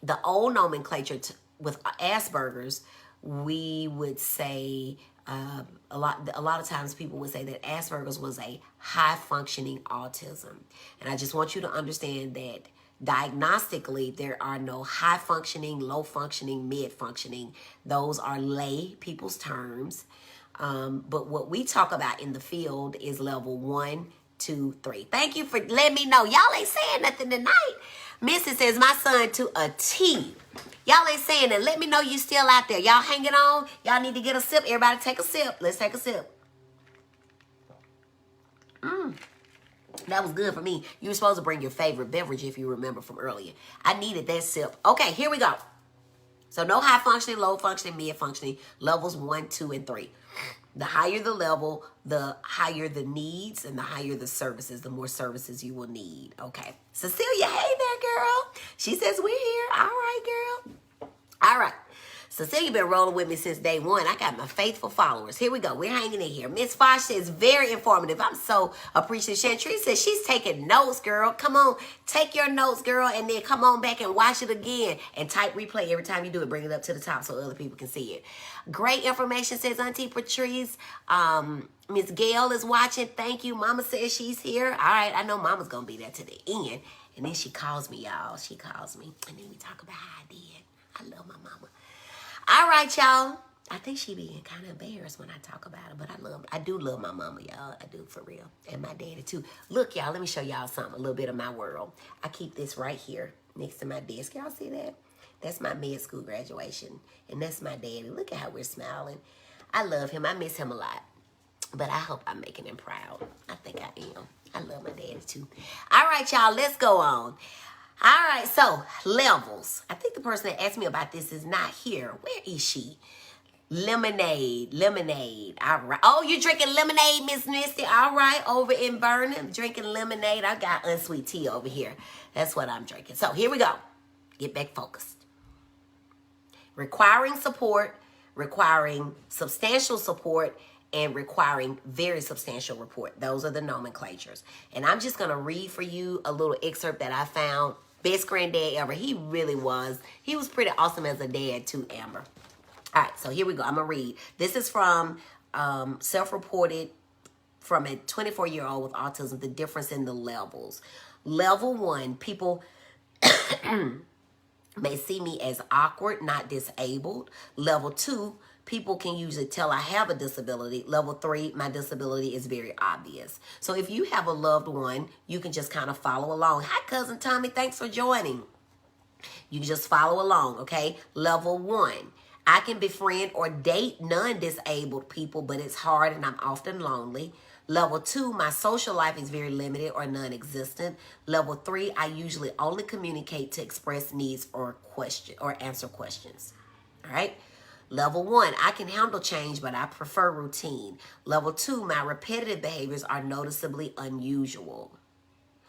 the old nomenclature with Asperger's, we would say a lot of times people would say that Asperger's was a high-functioning autism. And I just want you to understand that diagnostically, there are no high-functioning, low-functioning, mid-functioning. Those are lay people's terms. But what we talk about in the field is level 1, 2, 3. Thank you for letting me know. Y'all ain't saying nothing tonight. Mrs. says, my son to a T. Y'all ain't saying that. Let me know you still out there. Y'all hanging on? Y'all need to get a sip. Everybody take a sip. Let's take a sip. That was good for me. You were supposed to bring your favorite beverage if you remember from earlier. I needed that sip. Okay, here we go. So no high functioning, low functioning, mid functioning, levels 1, 2, and 3. The higher the level, the higher the needs, and the higher the services, the more services you will need. Okay. Cecilia, hey there, girl. She says we're here. All right, girl. All right. Cecilia been rolling with me since day one. I got my faithful followers. Here we go. We're hanging in here. Miss Fosh says very informative. I'm so appreciative. Chantrice says she's taking notes, girl. Come on. Take your notes, girl, and then come on back and watch it again. And type replay every time you do it. Bring it up to the top so other people can see it. Great information, says Auntie Patrice. Miss Gail is watching. Thank you. Mama says she's here. All right. I know Mama's going to be there to the end. And then she calls me, y'all. She calls me. And then we talk about how I did. I love my mama. All right, y'all. I think she being kind of embarrassed when I talk about her, but I do love my mama, y'all. I do, for real. And my daddy, too. Look, y'all, let me show y'all something, a little bit of my world. I keep this right here next to my desk. Y'all see that? That's my med school graduation. And that's my daddy. Look at how we're smiling. I love him. I miss him a lot. But I hope I'm making him proud. I think I am. I love my daddy too. All right, y'all, let's go on. All right, so levels. I think the person that asked me about this is not here. Where is she? Lemonade. All right. Oh, you're drinking lemonade, Miss Misty. All right, over in Vernon, drinking lemonade. I got unsweet tea over here. That's what I'm drinking. So here we go. Get back focused. Requiring support, requiring substantial support, and requiring very substantial report. Those are the nomenclatures. And I'm just going to read for you a little excerpt that I found. Best granddad ever. He really was. He was pretty awesome as a dad too, Amber. All right, so here we go. I'm going to read. This is from self-reported from a 24-year-old with autism, the difference in the levels. Level 1, people may see me as awkward, not disabled. Level 2, people can usually tell I have a disability. Level 3, my disability is very obvious. So if you have a loved one, you can just kind of follow along. Hi, Cousin Tommy. Thanks for joining. You can just follow along, okay? Level 1, I can befriend or date non-disabled people, but it's hard and I'm often lonely. Level 2, my social life is very limited or non-existent. Level 3, I usually only communicate to express needs or answer questions. All right? Level 1, I can handle change, but I prefer routine. Level 2, my repetitive behaviors are noticeably unusual.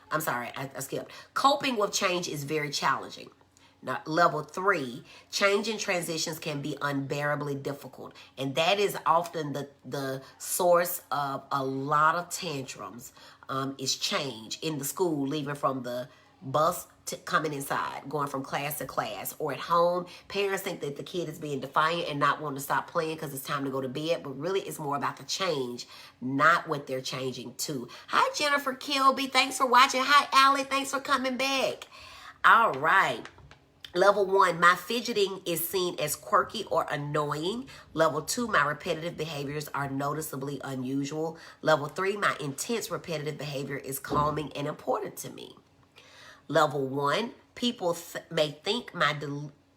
I'm sorry, I skipped. Coping with change is very challenging. Now, level 3, change and transitions can be unbearably difficult. And that is often the source of a lot of tantrums is change in the school, leaving from the bus to coming inside, going from class to class, or at home. Parents think that the kid is being defiant and not wanting to stop playing because it's time to go to bed. But really, it's more about the change, not what they're changing to. Hi, Jennifer Kilby. Thanks for watching. Hi, Allie. Thanks for coming back. All right. Level 1, my fidgeting is seen as quirky or annoying. Level 2, my repetitive behaviors are noticeably unusual. Level 3, my intense repetitive behavior is calming and important to me. Level 1, people may think my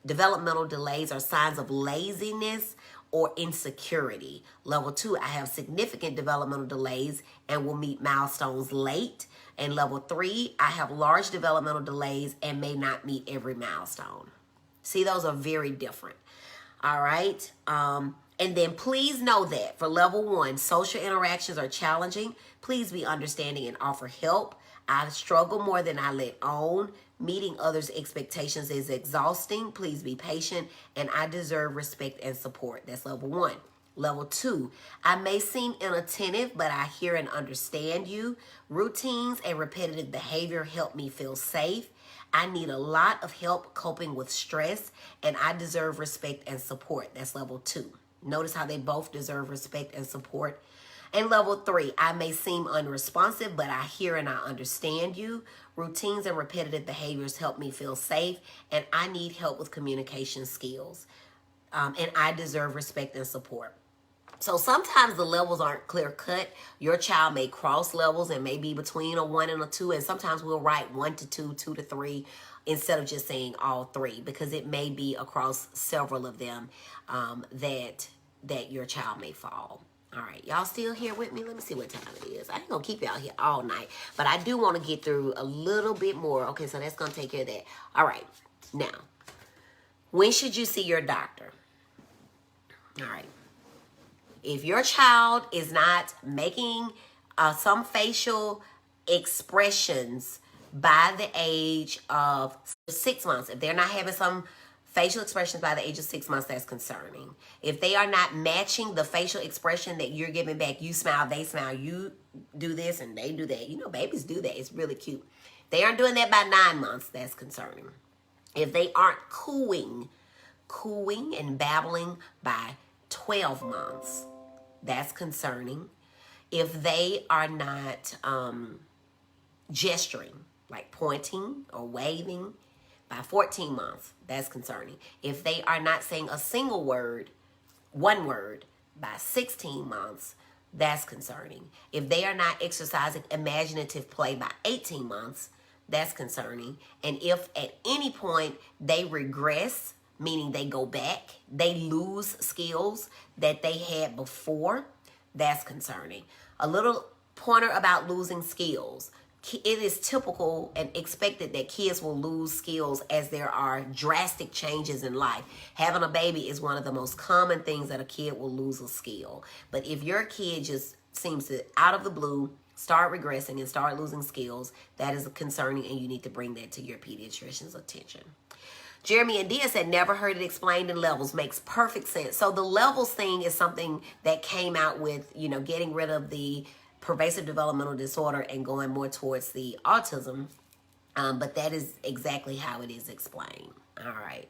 developmental delays are signs of laziness or insecurity. Level 2, I have significant developmental delays and will meet milestones late. And level 3, I have large developmental delays and may not meet every milestone. See, those are very different. All right. And then please know that for level 1, social interactions are challenging. Please be understanding and offer help. I struggle more than I let on. Meeting others' expectations is exhausting. Please be patient. And I deserve respect and support. That's level 1. Level 2, I may seem inattentive, but I hear and understand you. Routines and repetitive behavior help me feel safe. I need a lot of help coping with stress, and I deserve respect and support. That's level 2. Notice how they both deserve respect and support. And level 3, I may seem unresponsive, but I hear and I understand you. Routines and repetitive behaviors help me feel safe, and I need help with communication skills. And I deserve respect and support. So sometimes the levels aren't clear cut. Your child may cross levels and may be between a 1 and a 2. And sometimes we'll write 1 to 2, 2 to 3, instead of just saying all 3, because it may be across several of them that your child may fall. All right, y'all still here with me? Let me see what time it is. I ain't gonna keep y'all here all night, but I do want to get through a little bit more. Okay, so that's gonna take care of that. All right, now, when should you see your doctor? All right. If your child is not making some facial expressions by the age of 6 months, if they're not having some facial expressions by the age of 6 months, that's concerning. If they are not matching the facial expression that you're giving back, you smile, they smile, you do this and they do that. You know, babies do that. It's really cute. They aren't doing that by 9 months, that's concerning. If they aren't cooing and babbling by 12 months, that's concerning. If they are not gesturing, like pointing or waving by 14 months, that's concerning. If they are not saying a single word, one word, by 16 months, that's concerning. If they are not exercising imaginative play by 18 months, that's concerning. And if at any point they regress, meaning they go back, they lose skills that they had before, that's concerning. A little pointer about losing skills. It is typical and expected that kids will lose skills as there are drastic changes in life. Having a baby is one of the most common things that a kid will lose a skill. But if your kid just seems to, out of the blue, start regressing and start losing skills, that is concerning, and you need to bring that to your pediatrician's attention. Jeremy and Dia said, never heard it explained in levels. Makes perfect sense. So the levels thing is something that came out with, getting rid of the pervasive developmental disorder and going more towards the autism. But that is exactly how it is explained. All right.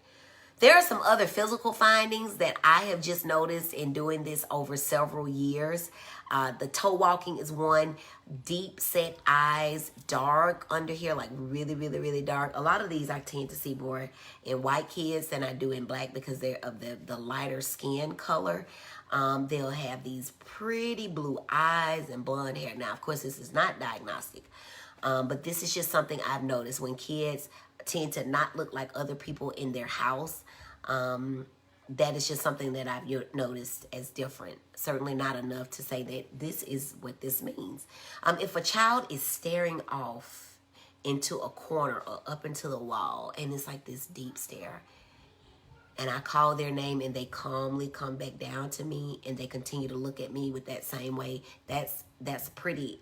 There are some other physical findings that I have just noticed in doing this over several years. The toe walking is one. Deep set eyes, dark under here, like really, really, really dark. A lot of these I tend to see more in white kids than I do in black because they're of the lighter skin color. They'll have these pretty blue eyes and blonde hair. Now, of course, this is not diagnostic, but this is just something I've noticed when kids tend to not look like other people in their house. That is just something that I've noticed as different. Certainly not enough to say that this is what this means. If a child is staring off into a corner or up into the wall, and it's like this deep stare, and I call their name and they calmly come back down to me and they continue to look at me with that same way, that's a pretty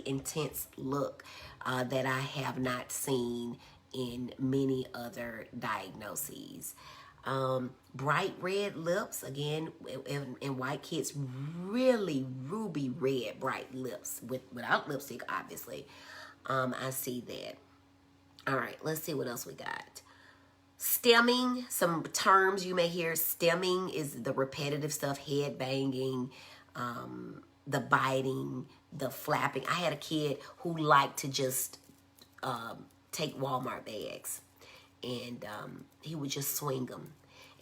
intense look that I have not seen in many other diagnoses. Bright red lips, again, in white kids, really ruby red bright lips without lipstick, obviously. I see that. All right, let's see what else we got. Stemming, some terms you may hear. Stemming is the repetitive stuff, head banging, the biting, the flapping. I had a kid who liked to just take Walmart bags, and he would just swing them.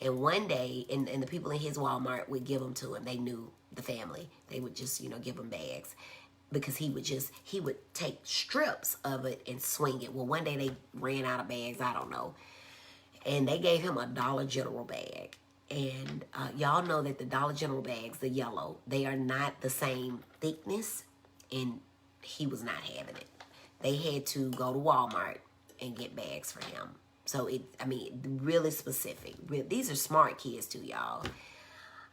And one day, and the people in his Walmart would give them to him. They knew the family. They would just, give him bags because he would take strips of it and swing it. Well, one day they ran out of bags. I don't know. And they gave him a Dollar General bag. And y'all know that the Dollar General bags, the yellow, they are not the same thickness. And he was not having it. They had to go to Walmart and get bags for him. So, really specific. These are smart kids too, y'all.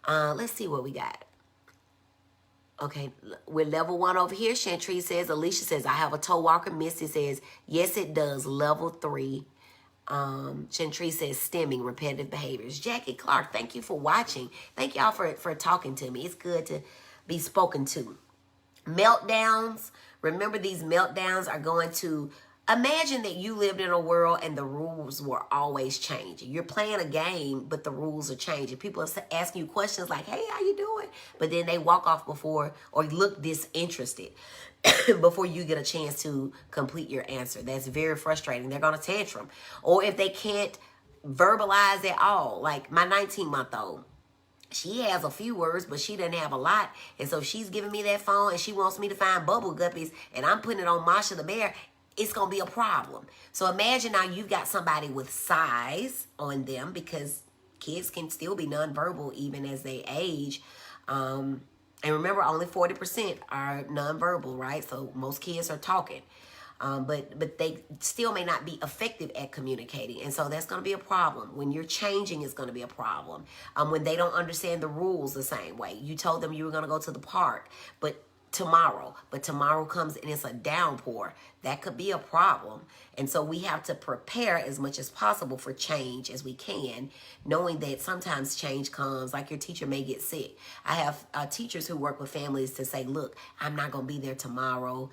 Let's see what we got. Okay, we're level 1 over here. Chantrese says, Alicia says, I have a toe walker. Misty says, yes, it does. Level 3. Chantrese says, stemming, repetitive behaviors. Jackie Clark, thank you for watching. Thank y'all for talking to me. It's good to be spoken to. Meltdowns. Remember, these meltdowns are going to... Imagine that you lived in a world and the rules were always changing. You're playing a game, but the rules are changing. People are asking you questions like, hey, how you doing? But then they walk off before or look disinterested before you get a chance to complete your answer. That's very frustrating. They're going to tantrum. Or if they can't verbalize at all, like my 19-month-old. She has a few words, but she doesn't have a lot. And so she's giving me that phone and she wants me to find bubble guppies and I'm putting it on Masha the bear. It's going to be a problem. So imagine now you've got somebody with size on them because kids can still be nonverbal even as they age. And remember, only 40% are nonverbal, right? So most kids are talking. But they still may not be effective at communicating. And so that's going to be a problem. When you're changing, it's going to be a problem. When they don't understand the rules the same way. You told them you were going to go to the park, but tomorrow comes and it's a downpour. That could be a problem. And so we have to prepare as much as possible for change as we can, knowing that sometimes change comes, like your teacher may get sick. I have teachers who work with families to say, look, I'm not going to be there tomorrow.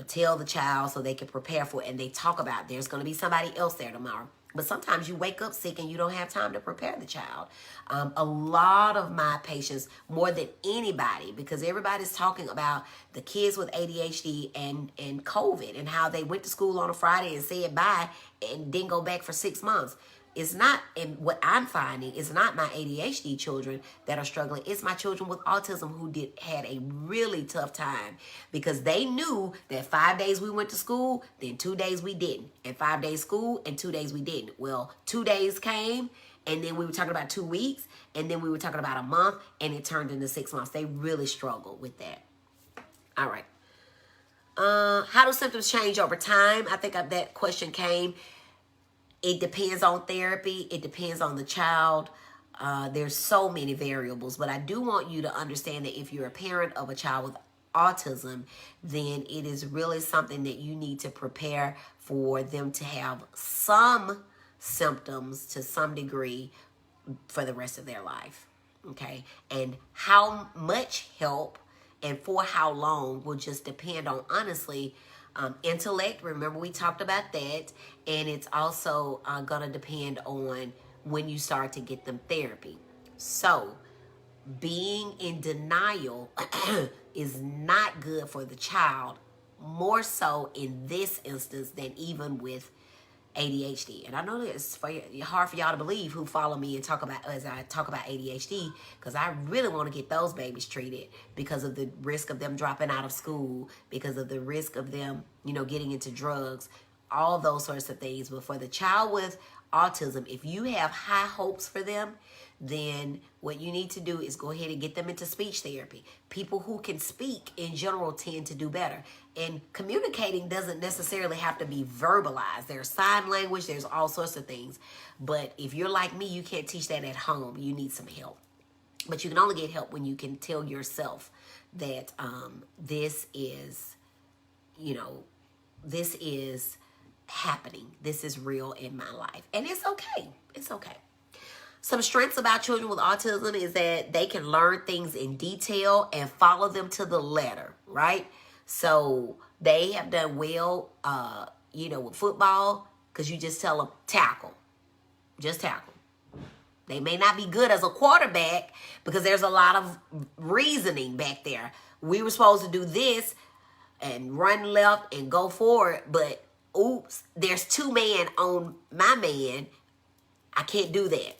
Tell the child so they can prepare for it. And they talk about there's going to be somebody else there tomorrow. But sometimes you wake up sick and you don't have time to prepare the child. A lot of my patients, more than anybody, because everybody's talking about the kids with ADHD and COVID and how they went to school on a Friday and said bye and didn't go back for 6 months. it's not, and what I'm finding is not my ADHD children that are struggling. It's my children with autism who had a really tough time because they knew that 5 days we went to school, then 2 days we didn't, and 5 days school and 2 days we didn't. Well, 2 days came, and then we were talking about 2 weeks, and then we were talking about a month, and it turned into 6 months. They really struggled with that. All right. How do symptoms change over time? I think that question came. It depends on therapy. It depends on the child. There's so many variables, but I do want you to understand that if you're a parent of a child with autism, then it is really something that you need to prepare for them to have some symptoms to some degree for the rest of their life. Okay. And how much help and for how long will just depend on, honestly, intellect. Remember, we talked about that. And it's also going to depend on when you start to get them therapy. So being in denial is not good for the child, more so in this instance than even with ADHD. And I know it's hard for y'all to believe who follow me and talk about as I talk about ADHD, because I really want to get those babies treated because of the risk of them dropping out of school, because of the risk of them, getting into drugs, all those sorts of things. But for the child with autism, if you have high hopes for them, then what you need to do is go ahead and get them into speech therapy. People who can speak in general tend to do better. And communicating doesn't necessarily have to be verbalized. There's sign language, there's all sorts of things. But if you're like me, you can't teach that at home. You need some help. But you can only get help when you can tell yourself that this is happening. This is real in my life. And it's okay. It's okay. Some strengths about children with autism is that they can learn things in detail and follow them to the letter, right? So they have done well, with football, because you just tell them, tackle. Just tackle. They may not be good as a quarterback because there's a lot of reasoning back there. We were supposed to do this and run left and go forward, but oops, there's 2 men on my man. I can't do that.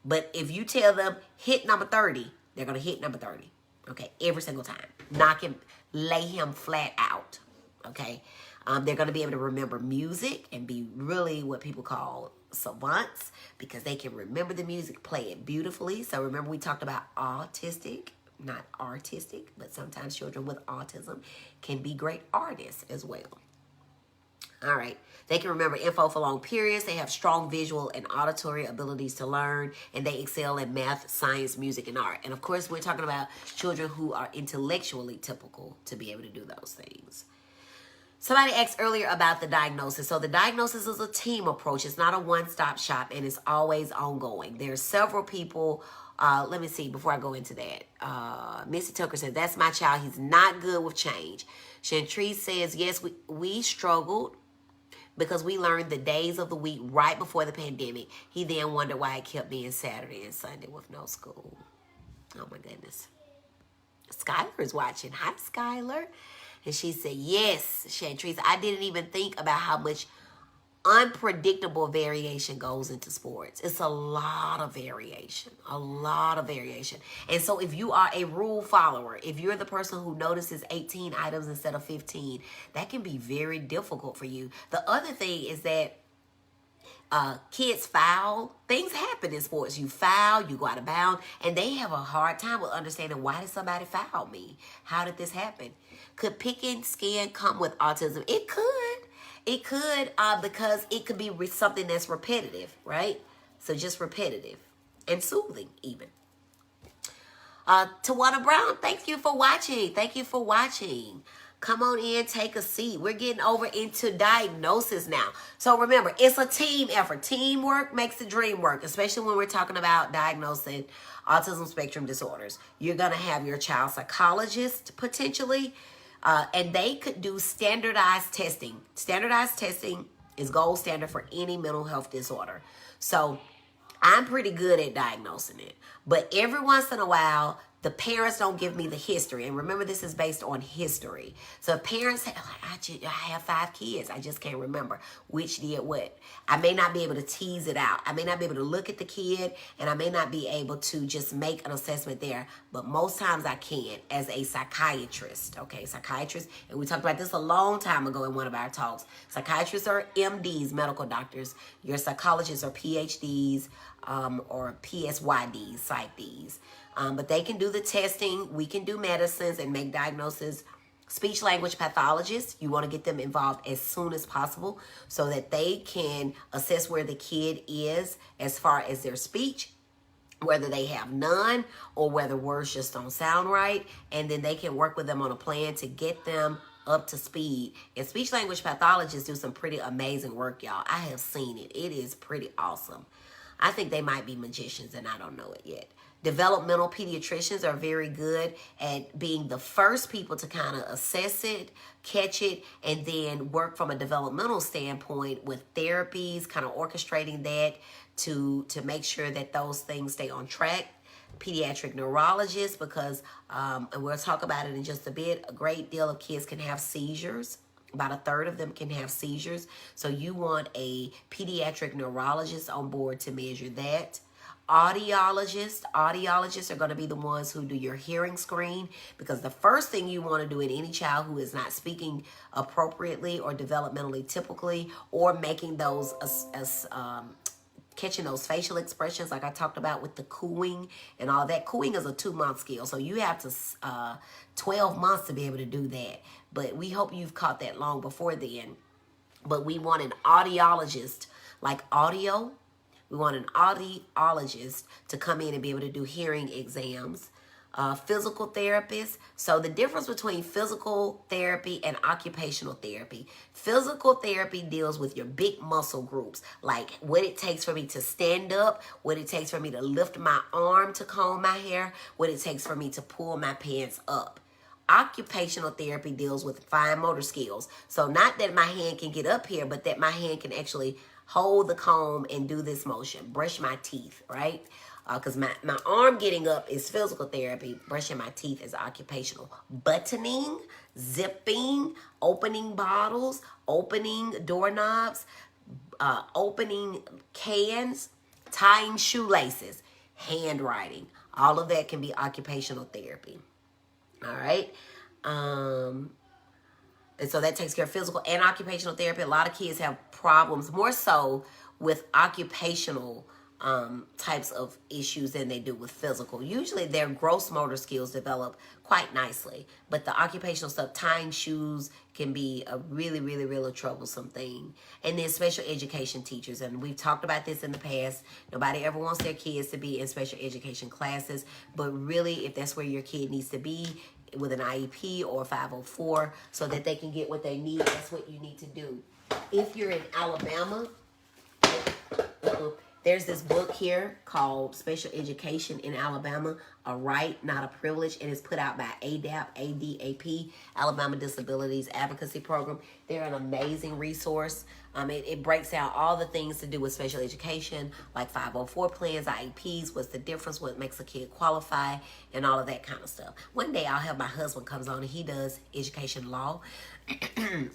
But if you tell them, hit number 30, they're going to hit number 30. Okay, every single time. Knock him, lay him flat out. Okay, they're going to be able to remember music and be really what people call savants because they can remember the music, play it beautifully. So remember we talked about autistic, not artistic, but sometimes children with autism can be great artists as well. All right. They can remember info for long periods. They have strong visual and auditory abilities to learn, and they excel in math, science, music, and art. And of course, we're talking about children who are intellectually typical to be able to do those things. Somebody asked earlier about the diagnosis. So the diagnosis is a team approach. It's not a one-stop shop, and it's always ongoing. There's several people. Let me see before I go into that. Missy Tucker said, that's my child. He's not good with change. Chantrice says, yes, we struggled because we learned the days of the week right before the pandemic. He then wondered why it kept being Saturday and Sunday with no school. Oh, my goodness. Skylar is watching. Hi, Skylar. And she said, yes, Chantrice, I didn't even think about how much unpredictable variation goes into sports. It's a lot of variation, And so if you are a rule follower, if you're the person who notices 18 items instead of 15, that can be very difficult for you. The other thing is that kids foul. Things happen in sports. You foul, you go out of bounds, and they have a hard time with understanding, why did somebody foul me? How did this happen? Could picking skin come with autism? It could. It could, because it could be something that's repetitive, right? So just repetitive and soothing even. Tawana Brown, thank you for watching. Thank you for watching. Come on in, take a seat. We're getting over into diagnosis now. So remember, it's a team effort. Teamwork makes the dream work, especially when we're talking about diagnosing autism spectrum disorders. You're going to have your child psychologist potentially, and they could do standardized testing. Standardized testing is gold standard for any mental health disorder. So I'm pretty good at diagnosing it. But every once in a while, the parents don't give me the history. And remember, this is based on history. So if parents say, oh, I have 5 kids, I just can't remember which did what. I may not be able to tease it out. I may not be able to look at the kid, and I may not be able to just make an assessment there. But most times I can as a psychiatrist, okay? Psychiatrist, and we talked about this a long time ago in one of our talks. Psychiatrists are MDs, medical doctors. Your psychologists are PhDs or PsyDs, Psych Ds. But they can do the testing. We can do medicines and make diagnoses. Speech language pathologists, you want to get them involved as soon as possible so that they can assess where the kid is as far as their speech, whether they have none or whether words just don't sound right. And then they can work with them on a plan to get them up to speed. And speech language pathologists do some pretty amazing work, y'all. I have seen it. It is pretty awesome. I think they might be magicians and I don't know it yet. Developmental pediatricians are very good at being the first people to kind of assess it, catch it, and then work from a developmental standpoint with therapies, kind of orchestrating that to make sure that those things stay on track. Pediatric neurologists, because, and we'll talk about it in just a bit, a great deal of kids can have seizures. About a third of them can have seizures. So you want a pediatric neurologist on board to measure that. Audiologists are going to be the ones who do your hearing screen, because the first thing you want to do in any child who is not speaking appropriately or developmentally typically, or making those catching those facial expressions like I talked about with the cooing and all that. Cooing is a 2-month skill, so you have to 12 months to be able to do that. But we hope you've caught that long before then. But we want an audiologist, like audio. We want an audiologist to come in and be able to do hearing exams. Physical therapists. So the difference between physical therapy and occupational therapy. Physical therapy deals with your big muscle groups, like what it takes for me to stand up, what it takes for me to lift my arm to comb my hair, what it takes for me to pull my pants up. Occupational therapy deals with fine motor skills. So not that my hand can get up here, but that my hand can actually hold the comb and do this motion, brush my teeth, right? Because my arm getting up is physical therapy. Brushing my teeth is occupational. Buttoning, zipping, opening bottles, opening doorknobs, opening cans, tying shoelaces, handwriting. All of that can be occupational therapy. All right. And so that takes care of physical and occupational therapy. A lot of kids have problems more so with occupational types of issues than they do with physical. Usually their gross motor skills develop quite nicely, but the occupational stuff, tying shoes, can be a really, really, really troublesome thing. And then special education teachers, and we've talked about this in the past. Nobody ever wants their kids to be in special education classes, but really, if that's where your kid needs to be with an IEP or 504 so that they can get what they need, that's what you need to do. If you're in Alabama, there's this book here called Special Education in Alabama, A Right, Not a Privilege, and it's put out by ADAP, Alabama Disabilities Advocacy Program. They're an amazing resource. It breaks down all the things to do with special education, like 504 plans, IEPs, what's the difference, what makes a kid qualify, and all of that kind of stuff. One day I'll have my husband comes on and he does education law.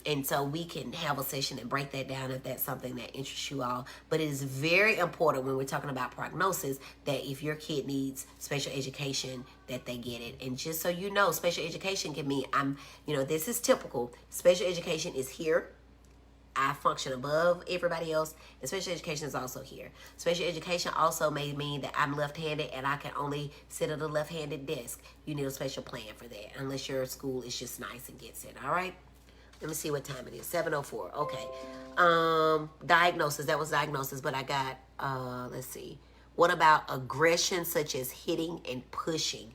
And so we can have a session and break that down if that's something that interests you all. But it is very important when we're talking about prognosis that if your kid needs special education, that they get it. And just so you know, special education can mean, this is typical. Special education is here. I function above everybody else, and special education is also here. Special education also may mean that I'm left-handed and I can only sit at a left-handed desk. You need a special plan for that, unless your school is just nice and gets it, all right? Let me see what time it is, 7:04, okay. Diagnosis, that was diagnosis, but I got, let's see. What about aggression such as hitting and pushing?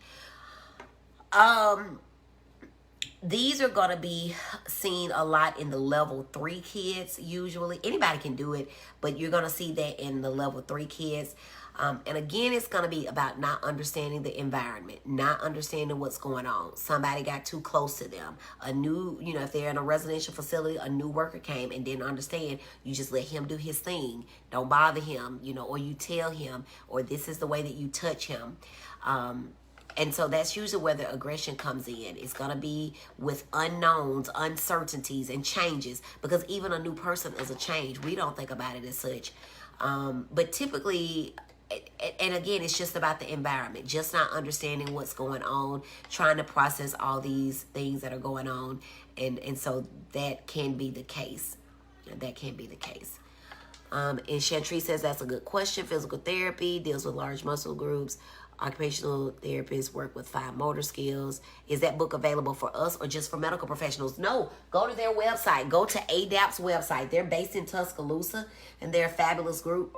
These are going to be seen a lot in the level 3 kids usually. Anybody can do it, but you're going to see that in the level 3 kids. And again, it's going to be about not understanding the environment, not understanding what's going on. Somebody got too close to them. A new, if they're in a residential facility, a new worker came and didn't understand. You just let him do his thing. Don't bother him, or you tell him, or this is the way that you touch him. And so that's usually where the aggression comes in. It's going to be with unknowns, uncertainties, and changes, because even a new person is a change. We don't think about it as such. But typically, and again, it's just about the environment, just not understanding what's going on, trying to process all these things that are going on. And so that can be the case. That can be the case. And Chantry says that's a good question. Physical therapy deals with large muscle groups. Occupational therapists work with fine motor skills. Is that book available for us or just for medical professionals? No, go to their website. Go to ADAP's website. They're based in Tuscaloosa, and they're a fabulous group.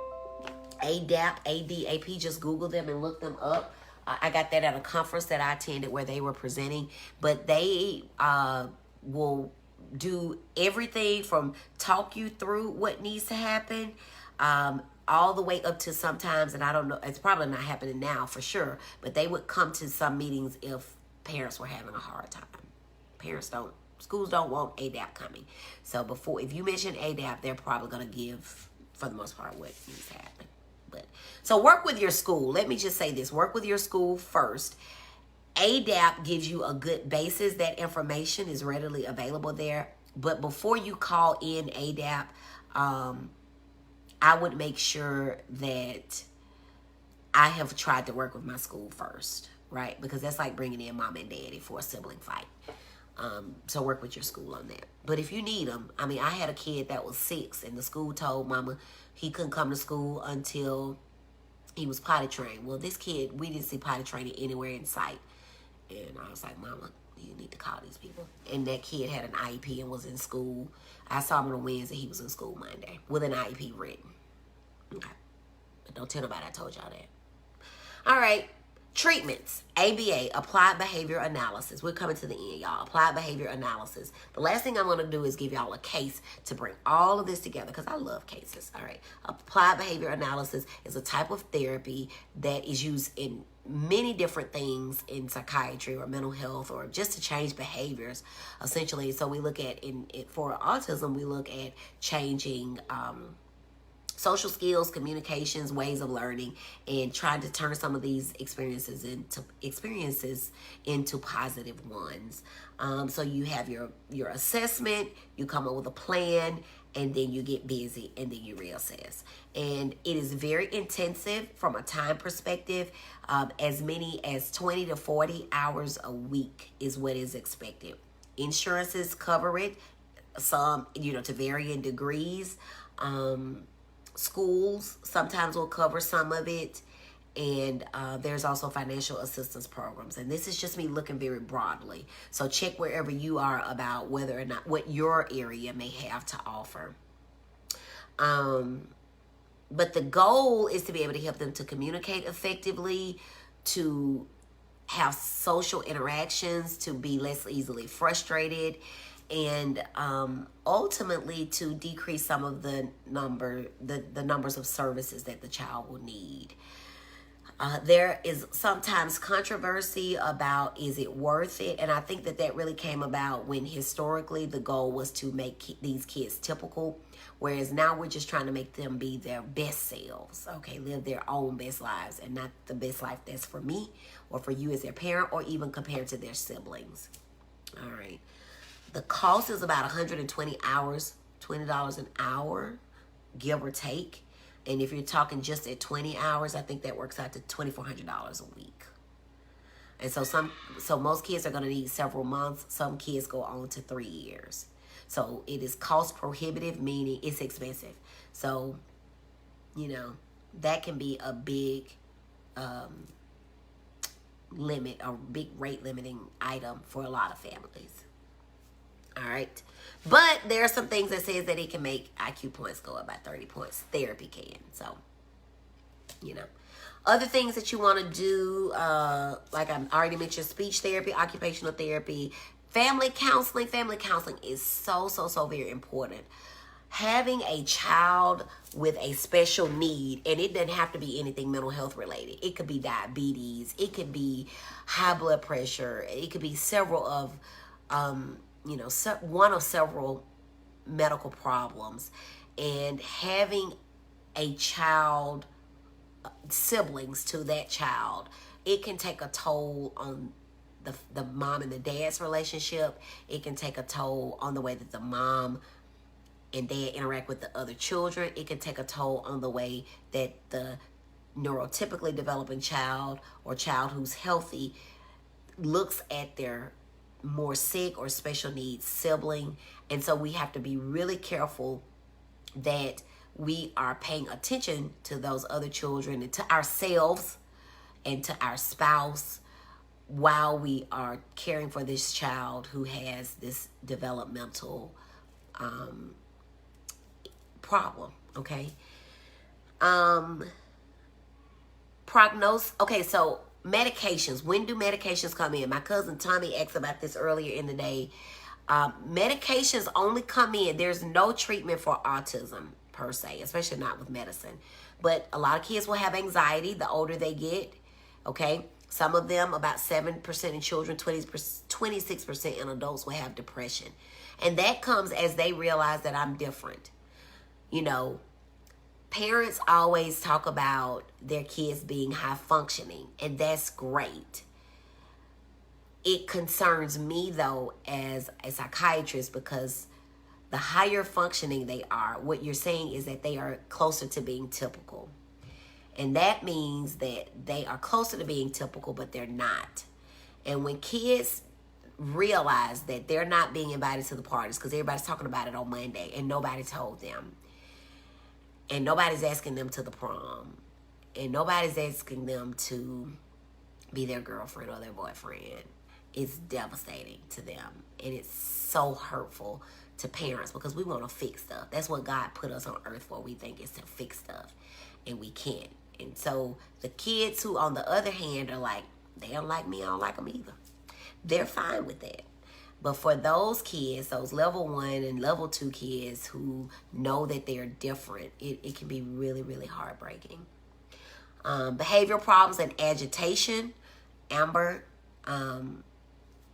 ADAP, ADAP, just Google them and look them up. I got that at a conference that I attended where they were presenting. But they will do everything from talk you through what needs to happen, all the way up to sometimes, and I don't know, it's probably not happening now for sure, but they would come to some meetings if parents were having a hard time. Schools don't want ADAP coming. So if you mention ADAP, they're probably going to give, for the most part, what needs to happen. So work with your school. Let me just say this. Work with your school first. ADAP gives you a good basis. That information is readily available there. But before you call in ADAP, I would make sure that I have tried to work with my school first, right? Because that's like bringing in mom and daddy for a sibling fight. So work with your school on that. But if you need them, I had a kid that was 6 and the school told mama he couldn't come to school until he was potty trained. Well, this kid, we didn't see potty training anywhere in sight. And I was like, mama, you need to call these people. And that kid had an IEP and was in school. I saw him on Wednesday. He was in school Monday with an IEP written. Okay. But don't tell nobody I told y'all that. All right. Treatments. ABA, Applied Behavior Analysis. We're coming to the end, y'all. Applied Behavior Analysis. The last thing I'm going to do is give y'all a case to bring all of this together because I love cases. All right. Applied Behavior Analysis is a type of therapy that is used in many different things in psychiatry or mental health or just to change behaviors, essentially. So we look at, for autism, we look at changing social skills, communications, ways of learning, and trying to turn some of these experiences into positive ones. So you have your assessment, you come up with a plan, and then you get busy, and then you reassess. And it is very intensive from a time perspective. As many as 20 to 40 hours a week is what is expected. Insurances cover it, some, to varying degrees. Schools sometimes will cover some of it, and there's also financial assistance programs. And this is just me looking very broadly. So check wherever you are about whether or not what your area may have to offer. But the goal is to be able to help them to communicate effectively, to have social interactions, to be less easily frustrated, and ultimately to decrease some of the numbers of services that the child will need. There is sometimes controversy about, is it worth it? And I think that really came about when historically the goal was to make these kids typical, whereas now we're just trying to make them be their best selves, okay, live their own best lives and not the best life that's for me or for you as their parent or even compared to their siblings. All right. The cost is about 120 hours, $20 an hour, give or take. And if you're talking just at 20 hours, I think that works out to $2,400 a week. And so most kids are going to need several months. Some kids go on to 3 years. So it is cost prohibitive, meaning it's expensive. So, that can be a big limit, a big rate limiting item for a lot of families. All right. But there are some things that says that it can make IQ points go up by 30 points. Therapy can. So, Other things that you want to do, like I already mentioned, speech therapy, occupational therapy, family counseling. Family counseling is so very important. Having a child with a special need, and it doesn't have to be anything mental health related. It could be diabetes. It could be high blood pressure. It could be several of one of several medical problems, and having a child, siblings to that child, it can take a toll on the mom and the dad's relationship. It can take a toll on the way that the mom and dad interact with the other children. It can take a toll on the way that the neurotypically developing child or child who's healthy looks at their more sick or special needs sibling. And so we have to be really careful that we are paying attention to those other children and to ourselves and to our spouse while we are caring for this child who has this developmental problem. Okay. Prognosis. Okay, so medications. When do medications come in? My cousin Tommy asked about this earlier in the day. Medications only come in. There's no treatment for autism per se, especially not with medicine. But a lot of kids will have anxiety the older they get. Okay, some of them, about 7% in children, 26% in adults, will have depression. And that comes as they realize that I'm different. You know, parents always talk about their kids being high functioning, and that's great. It concerns me, though, as a psychiatrist, because the higher functioning they are, what you're saying is that they are closer to being typical. And that means that they are closer to being typical, but they're not. And when kids realize that they're not being invited to the parties, because everybody's talking about it on Monday and nobody told them, and nobody's asking them to the prom, and nobody's asking them to be their girlfriend or their boyfriend, it's devastating to them. And it's so hurtful to parents, because we want to fix stuff. That's what God put us on earth for. We think it's to fix stuff, and we can't. And so the kids who, on the other hand, are like, they don't like me, I don't like them either, they're fine with that. But for those kids, those level 1 and level 2 kids who know that they're different, it can be really, really heartbreaking. Behavioral problems and agitation. Amber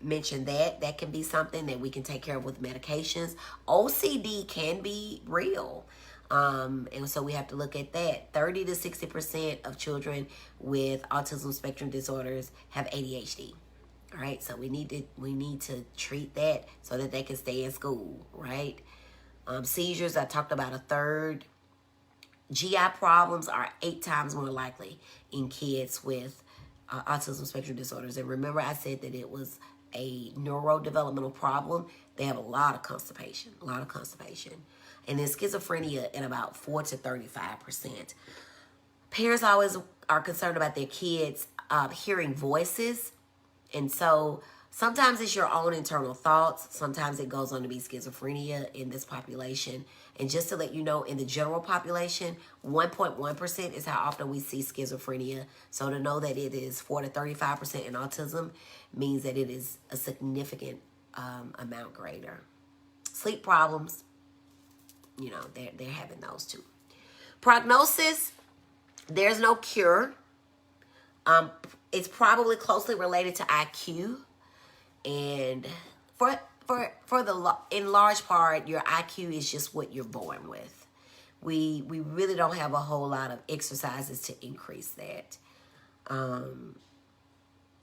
mentioned that. That can be something that we can take care of with medications. OCD can be real. And so we have to look at that. 30 to 60% of children with autism spectrum disorders have ADHD. All right, so we need to treat that so that they can stay in school, right? Seizures, I talked about a third. GI problems are 8 times more likely in kids with autism spectrum disorders. And remember, I said that it was a neurodevelopmental problem. They have a lot of constipation, And then schizophrenia in about 4 to 35%. Parents always are concerned about their kids hearing voices. And so sometimes it's your own internal thoughts. Sometimes it goes on to be schizophrenia in this population. And just to let you know, in the general population, 1.1% is how often we see schizophrenia. So to know that it is 4 to 35% in autism means that it is a significant amount greater. Sleep problems, you know, they're having those too. Prognosis, there's no cure. It's probably closely related to IQ, and in large part, your IQ is just what you're born with. We really don't have a whole lot of exercises to increase that.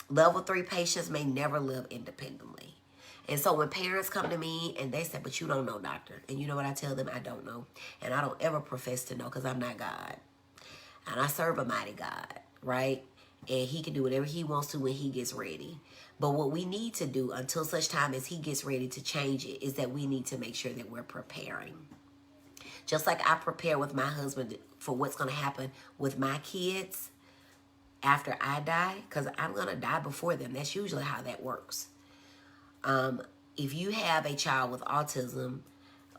Level 3 patients may never live independently. And so when parents come to me and they say, but you don't know, doctor. And you know what I tell them? I don't know. And I don't ever profess to know, because I'm not God. And I serve a mighty God, right? And he can do whatever he wants to when he gets ready. But what we need to do until such time as he gets ready to change it is that we need to make sure that we're preparing. Just like I prepare with my husband for what's going to happen with my kids after I die, because I'm going to die before them. That's usually how that works. If you have a child with autism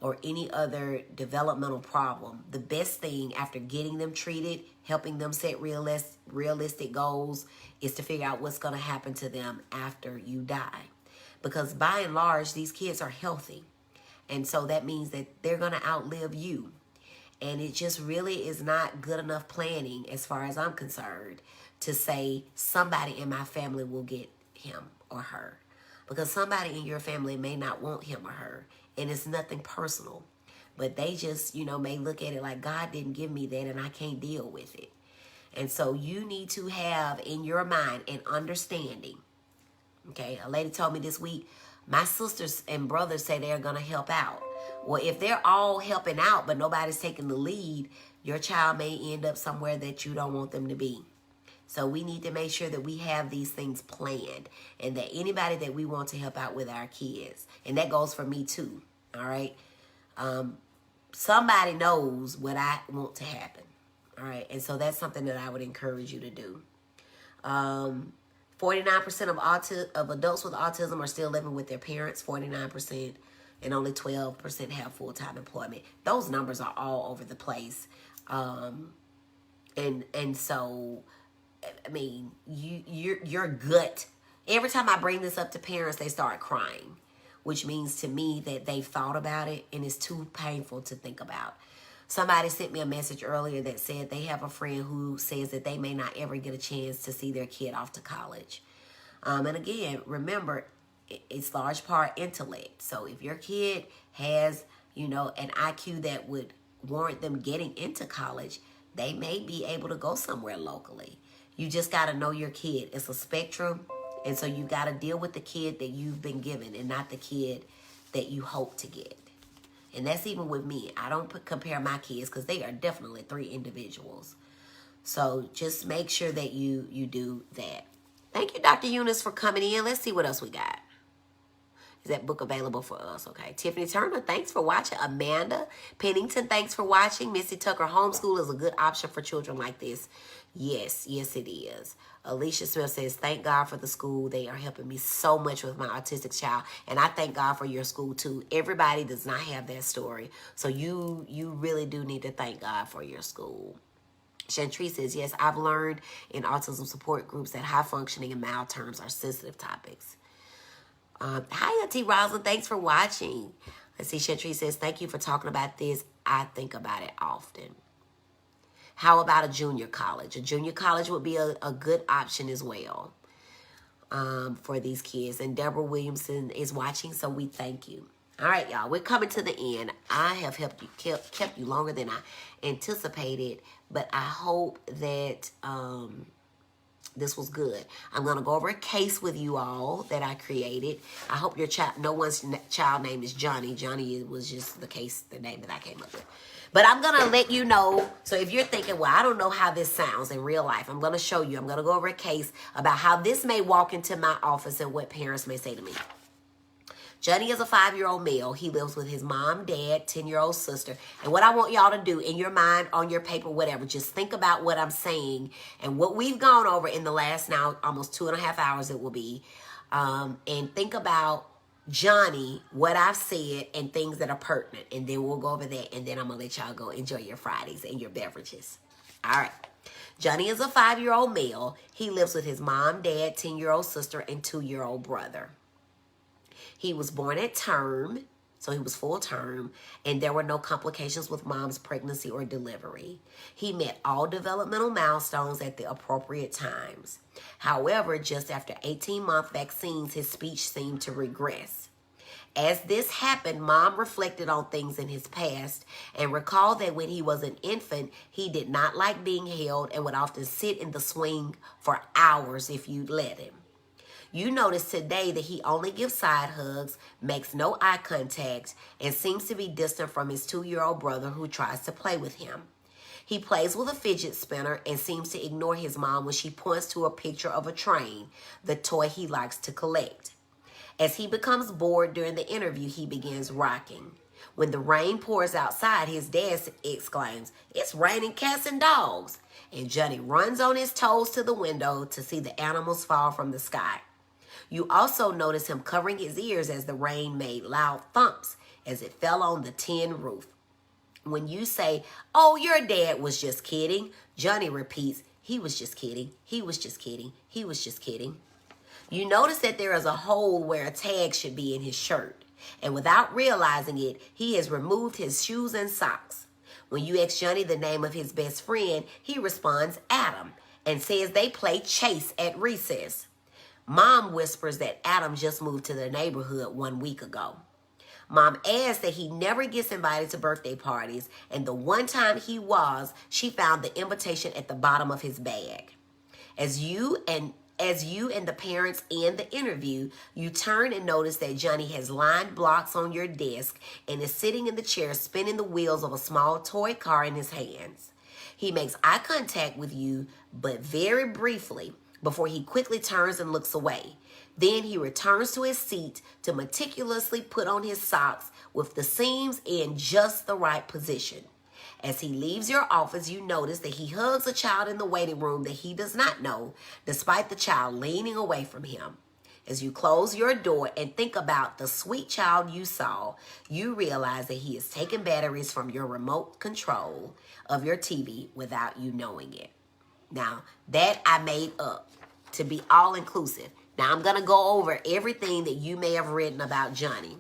or any other developmental problem, the best thing after getting them treated, helping them set realistic goals, is to figure out what's going to happen to them after you die. Because by and large, these kids are healthy. And so that means that they're going to outlive you. And it just really is not good enough planning, as far as I'm concerned, to say somebody in my family will get him or her. Because somebody in your family may not want him or her. And it's nothing personal. But they just, may look at it like, God didn't give me that and I can't deal with it. And so you need to have in your mind an understanding. Okay, a lady told me this week, my sisters and brothers say they're going to help out. Well, if they're all helping out, but nobody's taking the lead, your child may end up somewhere that you don't want them to be. So we need to make sure that we have these things planned, and that anybody that we want to help out with our kids, and that goes for me too, all right? Somebody knows what I want to happen, all right? And so that's something that I would encourage you to do. 49% of adults with autism are still living with their parents, 49%, and only 12% have full-time employment. Those numbers are all over the place. And so, I mean, your gut, every time I bring this up to parents, they start crying, which means to me that they've thought about it and it's too painful to think about. Somebody sent me a message earlier that said they have a friend who says that they may not ever get a chance to see their kid off to college. And again, remember, it's large part intellect. So if your kid has, an IQ that would warrant them getting into college, they may be able to go somewhere locally. You just got to know your kid. It's a spectrum. And so you got to deal with the kid that you've been given and not the kid that you hope to get. And that's even with me. I don't compare my kids because they are definitely 3 individuals. So just make sure that you do that. Thank you, Dr. Eunice, for coming in. Let's see what else we got. Is that book available for us? Okay. Tiffany Turner, thanks for watching. Amanda Pennington, thanks for watching. Missy Tucker, homeschool is a good option for children like this. Yes, it is. Alicia Smith says, thank God for the school. They are helping me so much with my autistic child. And I thank God for your school too. Everybody does not have that story. So you really do need to thank God for your school. Chantrese says, yes, I've learned in autism support groups that high functioning and mild terms are sensitive topics. Hi, Auntie Rosalind. Thanks for watching. Let's see. Chantrese says, thank you for talking about this. I think about it often. How about a junior college? A junior college would be a good option as well for these kids. And Deborah Williamson is watching, so we thank you. All right, y'all. We're coming to the end. I have kept you longer than I anticipated, but I hope that this was good. I'm going to go over a case with you all that I created. I hope your child, no one's child name is Johnny. Johnny was just the name that I came up with. But I'm going to let you know. So if you're thinking, well, I don't know how this sounds in real life, I'm going to show you. I'm going to go over a case about how this may walk into my office and what parents may say to me. Johnny is a 5-year-old male. He lives with his mom, dad, 10-year-old sister. And what I want y'all to do in your mind, on your paper, whatever, just think about what I'm saying and what we've gone over in the last now almost 2.5 hours it will be. And think about Johnny, what I've said, and things that are pertinent. And then we'll go over that. And then I'm going to let y'all go enjoy your Fridays and your beverages. All right. Johnny is a 5-year-old male. He lives with his mom, dad, 10-year-old sister, and 2-year-old brother. He was born at term, so he was full term, and there were no complications with mom's pregnancy or delivery. He met all developmental milestones at the appropriate times. However, just after 18-month vaccines, his speech seemed to regress. As this happened, mom reflected on things in his past and recalled that when he was an infant, he did not like being held and would often sit in the swing for hours if you'd let him. You notice today that he only gives side hugs, makes no eye contact, and seems to be distant from his 2-year-old brother who tries to play with him. He plays with a fidget spinner and seems to ignore his mom when she points to a picture of a train, the toy he likes to collect. As he becomes bored during the interview, he begins rocking. When the rain pours outside, his dad exclaims, "It's raining cats and dogs." And Johnny runs on his toes to the window to see the animals fall from the sky. You also notice him covering his ears as the rain made loud thumps as it fell on the tin roof. When you say, "Oh, your dad was just kidding," Johnny repeats, "He was just kidding. He was just kidding. He was just kidding." You notice that there is a hole where a tag should be in his shirt. And without realizing it, he has removed his shoes and socks. When you ask Johnny the name of his best friend, he responds Adam and says they play chase at recess. Mom whispers that Adam just moved to the neighborhood 1 week ago. Mom adds that he never gets invited to birthday parties, and the one time he was, she found the invitation at the bottom of his bag. As you and the parents end the interview, you turn and notice that Johnny has lined blocks on your desk and is sitting in the chair spinning the wheels of a small toy car in his hands. He makes eye contact with you, but very briefly, before he quickly turns and looks away. Then he returns to his seat to meticulously put on his socks with the seams in just the right position. As he leaves your office, you notice that he hugs a child in the waiting room that he does not know, despite the child leaning away from him. As you close your door and think about the sweet child you saw, you realize that he is taking batteries from your remote control of your TV without you knowing it. Now, that I made up to be all-inclusive. Now, I'm going to go over everything that you may have written about Johnny.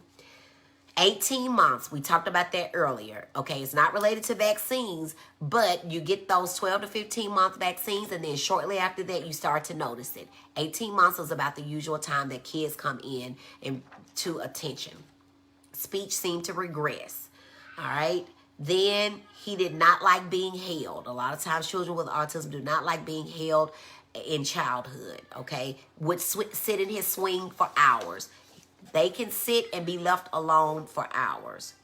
18 months, we talked about that earlier. Okay, it's not related to vaccines, but you get those 12 to 15 month vaccines, and then shortly after that, you start to notice it. 18 months is about the usual time that kids come in and to attention. Speech seemed to regress. All right. Then he did not like being held. A lot of times children with autism do not like being held in childhood. Okay. Would sit in his swing for hours. They can sit and be left alone for hours.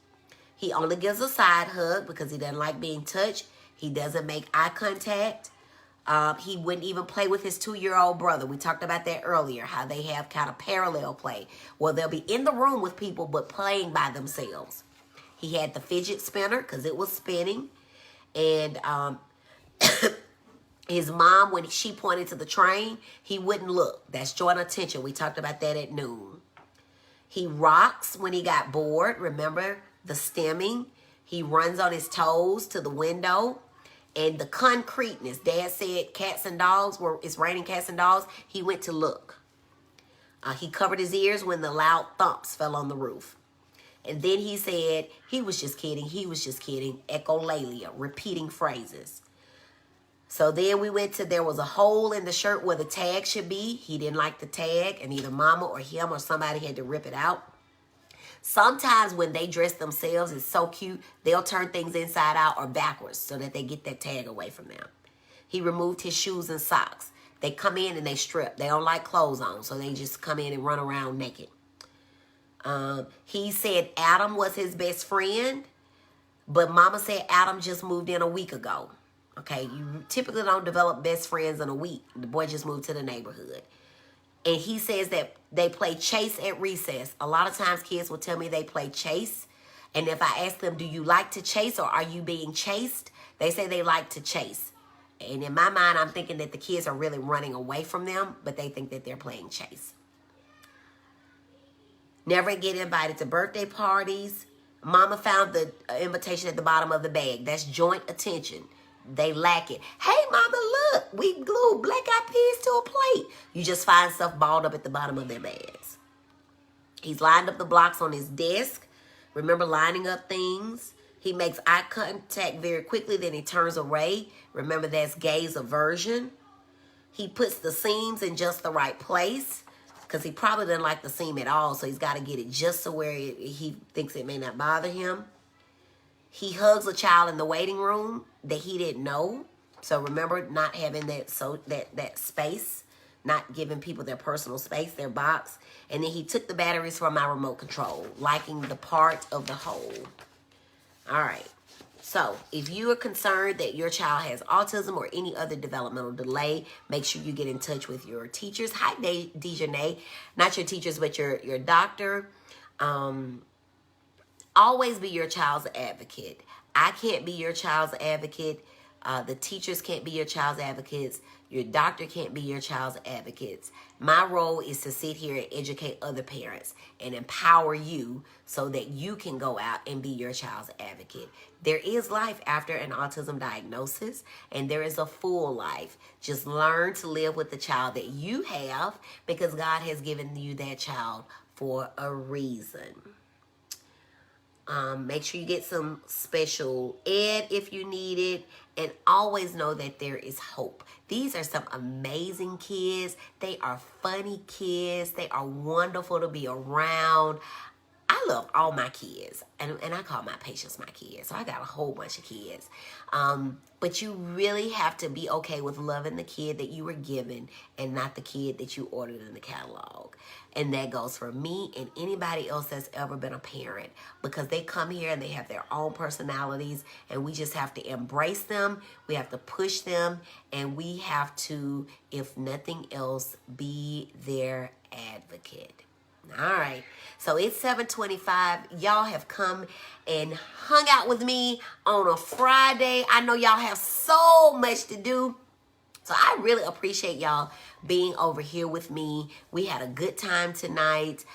He only gives a side hug because he doesn't like being touched. He doesn't make eye contact. He wouldn't even play with his 2-year-old brother. We talked about that earlier, how they have kind of parallel play. Well, they'll be in the room with people, but playing by themselves. He had the fidget spinner because it was spinning. And his mom, when she pointed to the train, he wouldn't look. That's joint attention. We talked about that at noon. He rocks when he got bored. Remember the stemming? He runs on his toes to the window. And the concreteness. Dad said cats and dogs, it's raining cats and dogs. He went to look. He covered his ears when the loud thumps fell on the roof. And then he said, he was just kidding. He was just kidding. Echolalia, repeating phrases. So then we went to, there was a hole in the shirt where the tag should be. He didn't like the tag, and either mama or him or somebody had to rip it out. Sometimes when they dress themselves, it's so cute, they'll turn things inside out or backwards so that they get that tag away from them. He removed his shoes and socks. They come in and they strip. They don't like clothes on, so they just come in and run around naked. He said Adam was his best friend, but mama said Adam just moved in a week ago. Okay, you typically don't develop best friends in a week. The boy just moved to the neighborhood. And he says that they play chase at recess. A lot of times kids will tell me they play chase. And if I ask them, do you like to chase or are you being chased? They say they like to chase. And in my mind, I'm thinking that the kids are really running away from them, but they think that they're playing chase. Never get invited to birthday parties. Mama found the invitation at the bottom of the bag. That's joint attention. They lack it. Hey, mama, look, we glued black eyed peas to a plate. You just find stuff balled up at the bottom of their bags. He's lined up the blocks on his desk. Remember lining up things. He makes eye contact very quickly, then he turns away. Remember, that's gaze aversion. He puts the seams in just the right place because he probably doesn't like the seam at all, so he's got to get it just so where he thinks it may not bother him. He hugs a child in the waiting room that he didn't know. So remember not having that space, not giving people their personal space, their box. And then he took the batteries from my remote control, liking the part of the whole. All right. So if you are concerned that your child has autism or any other developmental delay, make sure you get in touch with your teachers. Hi, Dejanay. Not your teachers, but your doctor. Always be your child's advocate. I can't be your child's advocate. The teachers can't be your child's advocates. Your doctor can't be your child's advocates. My role is to sit here and educate other parents and empower you so that you can go out and be your child's advocate. There is life after an autism diagnosis, and there is a full life. Just learn to live with the child that you have because God has given you that child for a reason. Make sure you get some special ed if you need it, and always know that there is hope. These are some amazing kids. They are funny kids. They are wonderful to be around. I I love all my kids, and I call my patients my kids. So I got a whole bunch of kids. But you really have to be okay with loving the kid that you were given and not the kid that you ordered in the catalog. And that goes for me and anybody else that's ever been a parent, because they come here and they have their own personalities, and we just have to embrace them. We have to push them, and we have to, if nothing else, be their advocate. All right, so it's 7:25. Y'all have come and hung out with me on a Friday. I know y'all have so much to do, so I really appreciate y'all being over here with me. We had a good time tonight.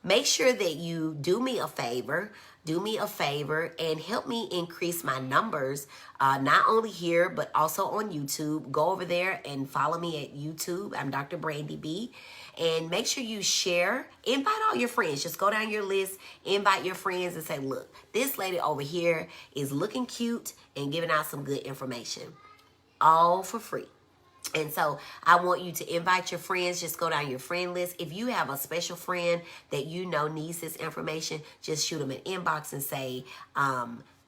Make sure that you do me a favor. Do me a favor and help me increase my numbers, not only here, but also on YouTube. Go over there and follow me at YouTube. I'm Dr. Brandy B. And make sure you share. Invite all your friends. Just go down your list, invite your friends, and say, look, this lady over here is looking cute and giving out some good information. All for free. And so I want you to invite your friends. Just go down your friend list. If you have a special friend that you know needs this information, just shoot them an inbox and say,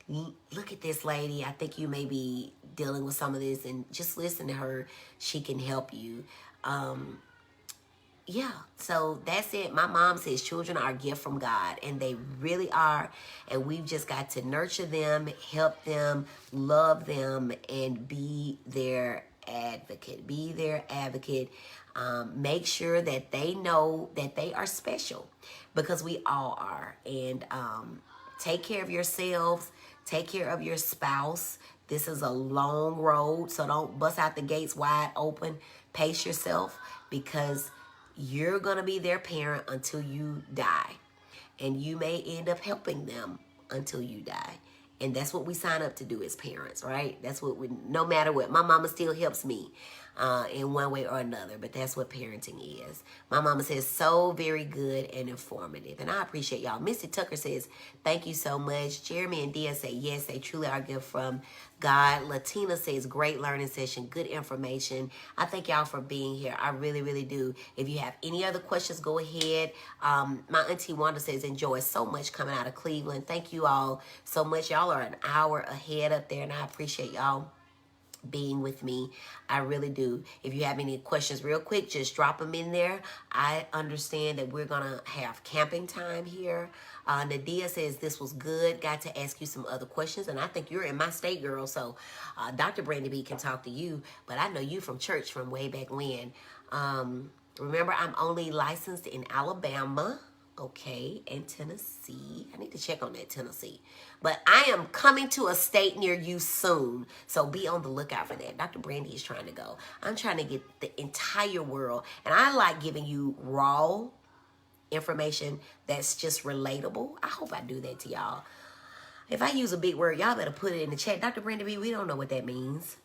look at this lady. I think you may be dealing with some of this, and just listen to her. She can help you. Yeah, so that's it. My mom says children are a gift from God, and they really are. And we've just got to nurture them, help them, love them, and be their advocate. Be their advocate. Make sure that they know that they are special, because we all are. And take care of yourselves. Take care of your spouse. This is a long road, so don't bust out the gates wide open. Pace yourself, because you're going to be their parent until you die. And you may end up helping them until you die. And that's what we sign up to do as parents, right? That's what we, no matter what. My mama still helps me in one way or another, but that's what parenting is. My mama says so very good and informative, and I appreciate y'all. Missy Tucker says, thank you so much. Jeremy and Dia say, yes, they truly are a gift from God. Latina says, great learning session, good information. I thank y'all for being here. I really, really do. If you have any other questions, go ahead. My auntie Wanda says, enjoy so much coming out of Cleveland. Thank you all so much. Y'all are an hour ahead up there, and I appreciate y'all being with me. I really do. If you have any questions real quick, just drop them in there. I understand that we're gonna have camping time here. Nadia says this was good. Got to ask you some other questions, and I think you're in my state, girl, so Dr. Brandy B can talk to you, but I know you from church from way back when. Remember, I'm only licensed in Alabama, okay, and Tennessee. I need to check on that Tennessee. But I am coming to a state near you soon, so be on the lookout for that. Dr. Brandy is trying to go. I'm trying to get the entire world, and I like giving you raw information that's just relatable. I hope I do that to y'all. If I use a big word, y'all better put it in the chat. Dr. Brandy B, we don't know what that means.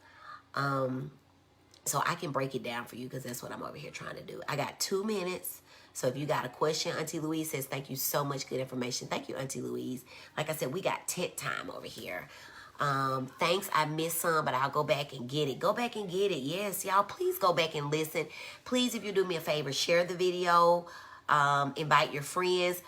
So I can break it down for you, because that's what I'm over here trying to do. I got 2 minutes. So if you got a question, Auntie Louise says, thank you so much. Good information. Thank you, Auntie Louise. Like I said, we got tent time over here. Thanks. I missed some, but I'll go back and get it. Go back and get it. Yes, y'all, please go back and listen. Please, if you do me a favor, share the video. Invite your friends.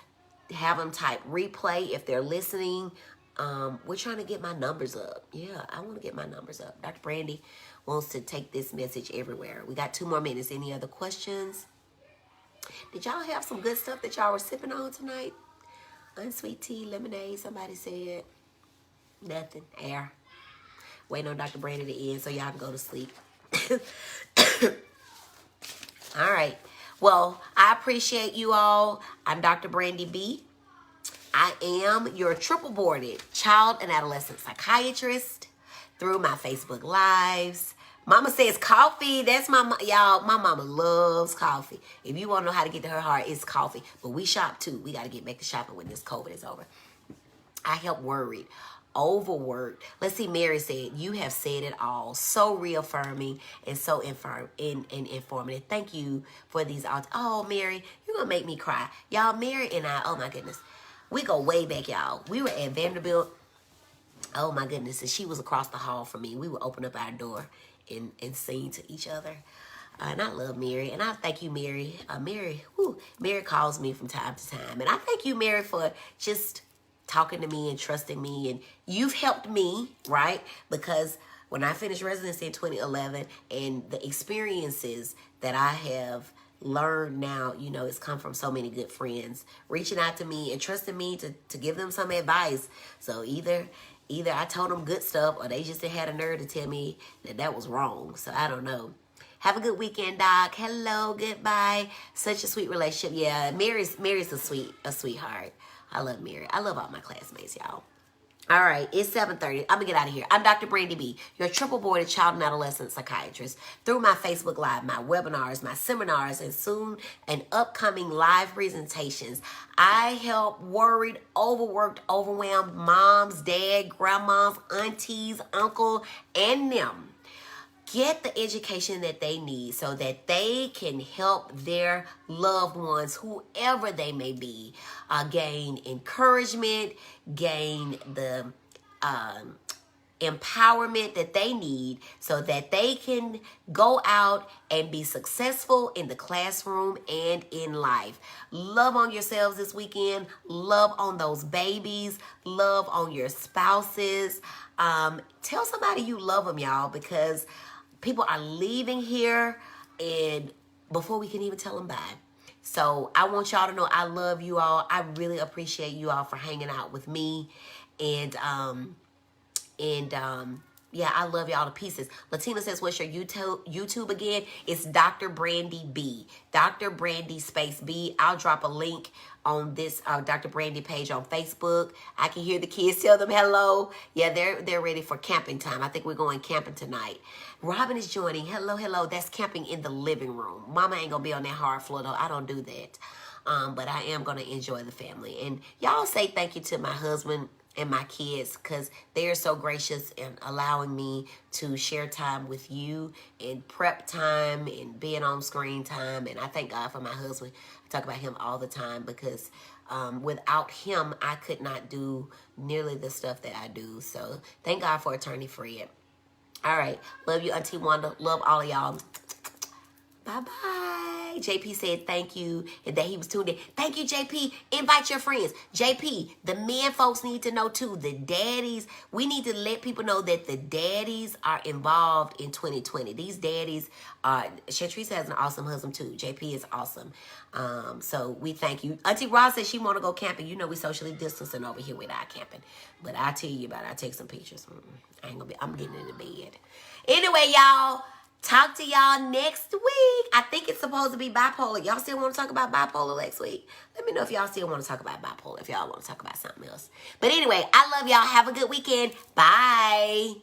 Have them type replay if they're listening. We're trying to get my numbers up. Yeah, I want to get my numbers up. Dr. Brandy wants to take this message everywhere. We got 2 more minutes. Any other questions? Did y'all have some good stuff that y'all were sipping on tonight? Unsweet tea, lemonade, somebody said. Nothing. Air. Waiting on Dr. Brandy to end so y'all can go to sleep. All right. Well, I appreciate you all. I'm Dr. Brandy B. I am your triple boarded child and adolescent psychiatrist through my Facebook Lives. Mama says coffee. That's y'all. My mama loves coffee. If you want to know how to get to her heart, it's coffee. But we shop too. We got to get back to shopping when this COVID is over. I help worried, overworked. Let's see. Mary said, you have said it all. So reaffirming and so informative. Thank you for these. Oh, Mary, you're going to make me cry. Y'all, Mary and I, oh my goodness. We go way back, y'all. We were at Vanderbilt. Oh my goodness. And she was across the hall from me. We would open up our door and sing to each other. And I love Mary, and I thank you, Mary. Mary calls me from time to time, and I thank you, Mary, for just talking to me and trusting me, and you've helped me, right? Because when I finished residency in 2011, and the experiences that I have learned now, you know, it's come from so many good friends reaching out to me and trusting me to give them some advice. So either I told them good stuff, or they just had a nerve to tell me that was wrong. So I don't know. Have a good weekend, Doc. Hello, goodbye. Such a sweet relationship. Yeah, Mary's a sweetheart. I love Mary. I love all my classmates, y'all. All right, it's 7:30. I'm going to get out of here. I'm Dr. Brandy B., your triple-boarded child and adolescent psychiatrist. Through my Facebook Live, my webinars, my seminars, and soon and upcoming live presentations, I help worried, overworked, overwhelmed moms, dad, grandmas, aunties, uncle, and them get the education that they need so that they can help their loved ones, whoever they may be, gain encouragement, gain the empowerment that they need so that they can go out and be successful in the classroom and in life. Love on yourselves this weekend. Love on those babies. Love on your spouses. Tell somebody you love them, y'all, because people are leaving here and before we can even tell them bye. So I want y'all to know I love you all. I really appreciate you all for hanging out with me. And yeah, I love y'all to pieces. Latina says, what's your YouTube again? It's Dr. Brandy B. Dr. Brandy space B. I'll drop a link on this Dr. Brandy page on Facebook. I can hear the kids tell them hello. Yeah, they're ready for camping time. I think we're going camping tonight. Robin is joining. Hello, hello. That's camping in the living room. Mama ain't going to be on that hard floor, though. I don't do that. But I am going to enjoy the family. And y'all say thank you to my husband and my kids, because they are so gracious in allowing me to share time with you and prep time and being on screen time. And I thank God for my husband. I talk about him all the time because without him, I could not do nearly the stuff that I do. So thank God for Attorney Fred. All right. Love you, Auntie Wanda. Love all of y'all. Bye-bye. JP said thank you and that he was tuned in. Thank you, JP. Invite your friends. JP, the men folks need to know too. The daddies, we need to let people know that the daddies are involved in 2020. These daddies are, Shatrice has an awesome husband too. JP is awesome. So we thank you. Auntie Ross said she want to go camping. You know we socially distancing over here with our camping. But I'll tell you about it. I'll take some pictures. I'm getting in the bed. Anyway, y'all. Talk to y'all next week. I think it's supposed to be bipolar. Y'all still want to talk about bipolar next week? Let me know if y'all still want to talk about bipolar, if y'all want to talk about something else. But anyway, I love y'all. Have a good weekend. Bye.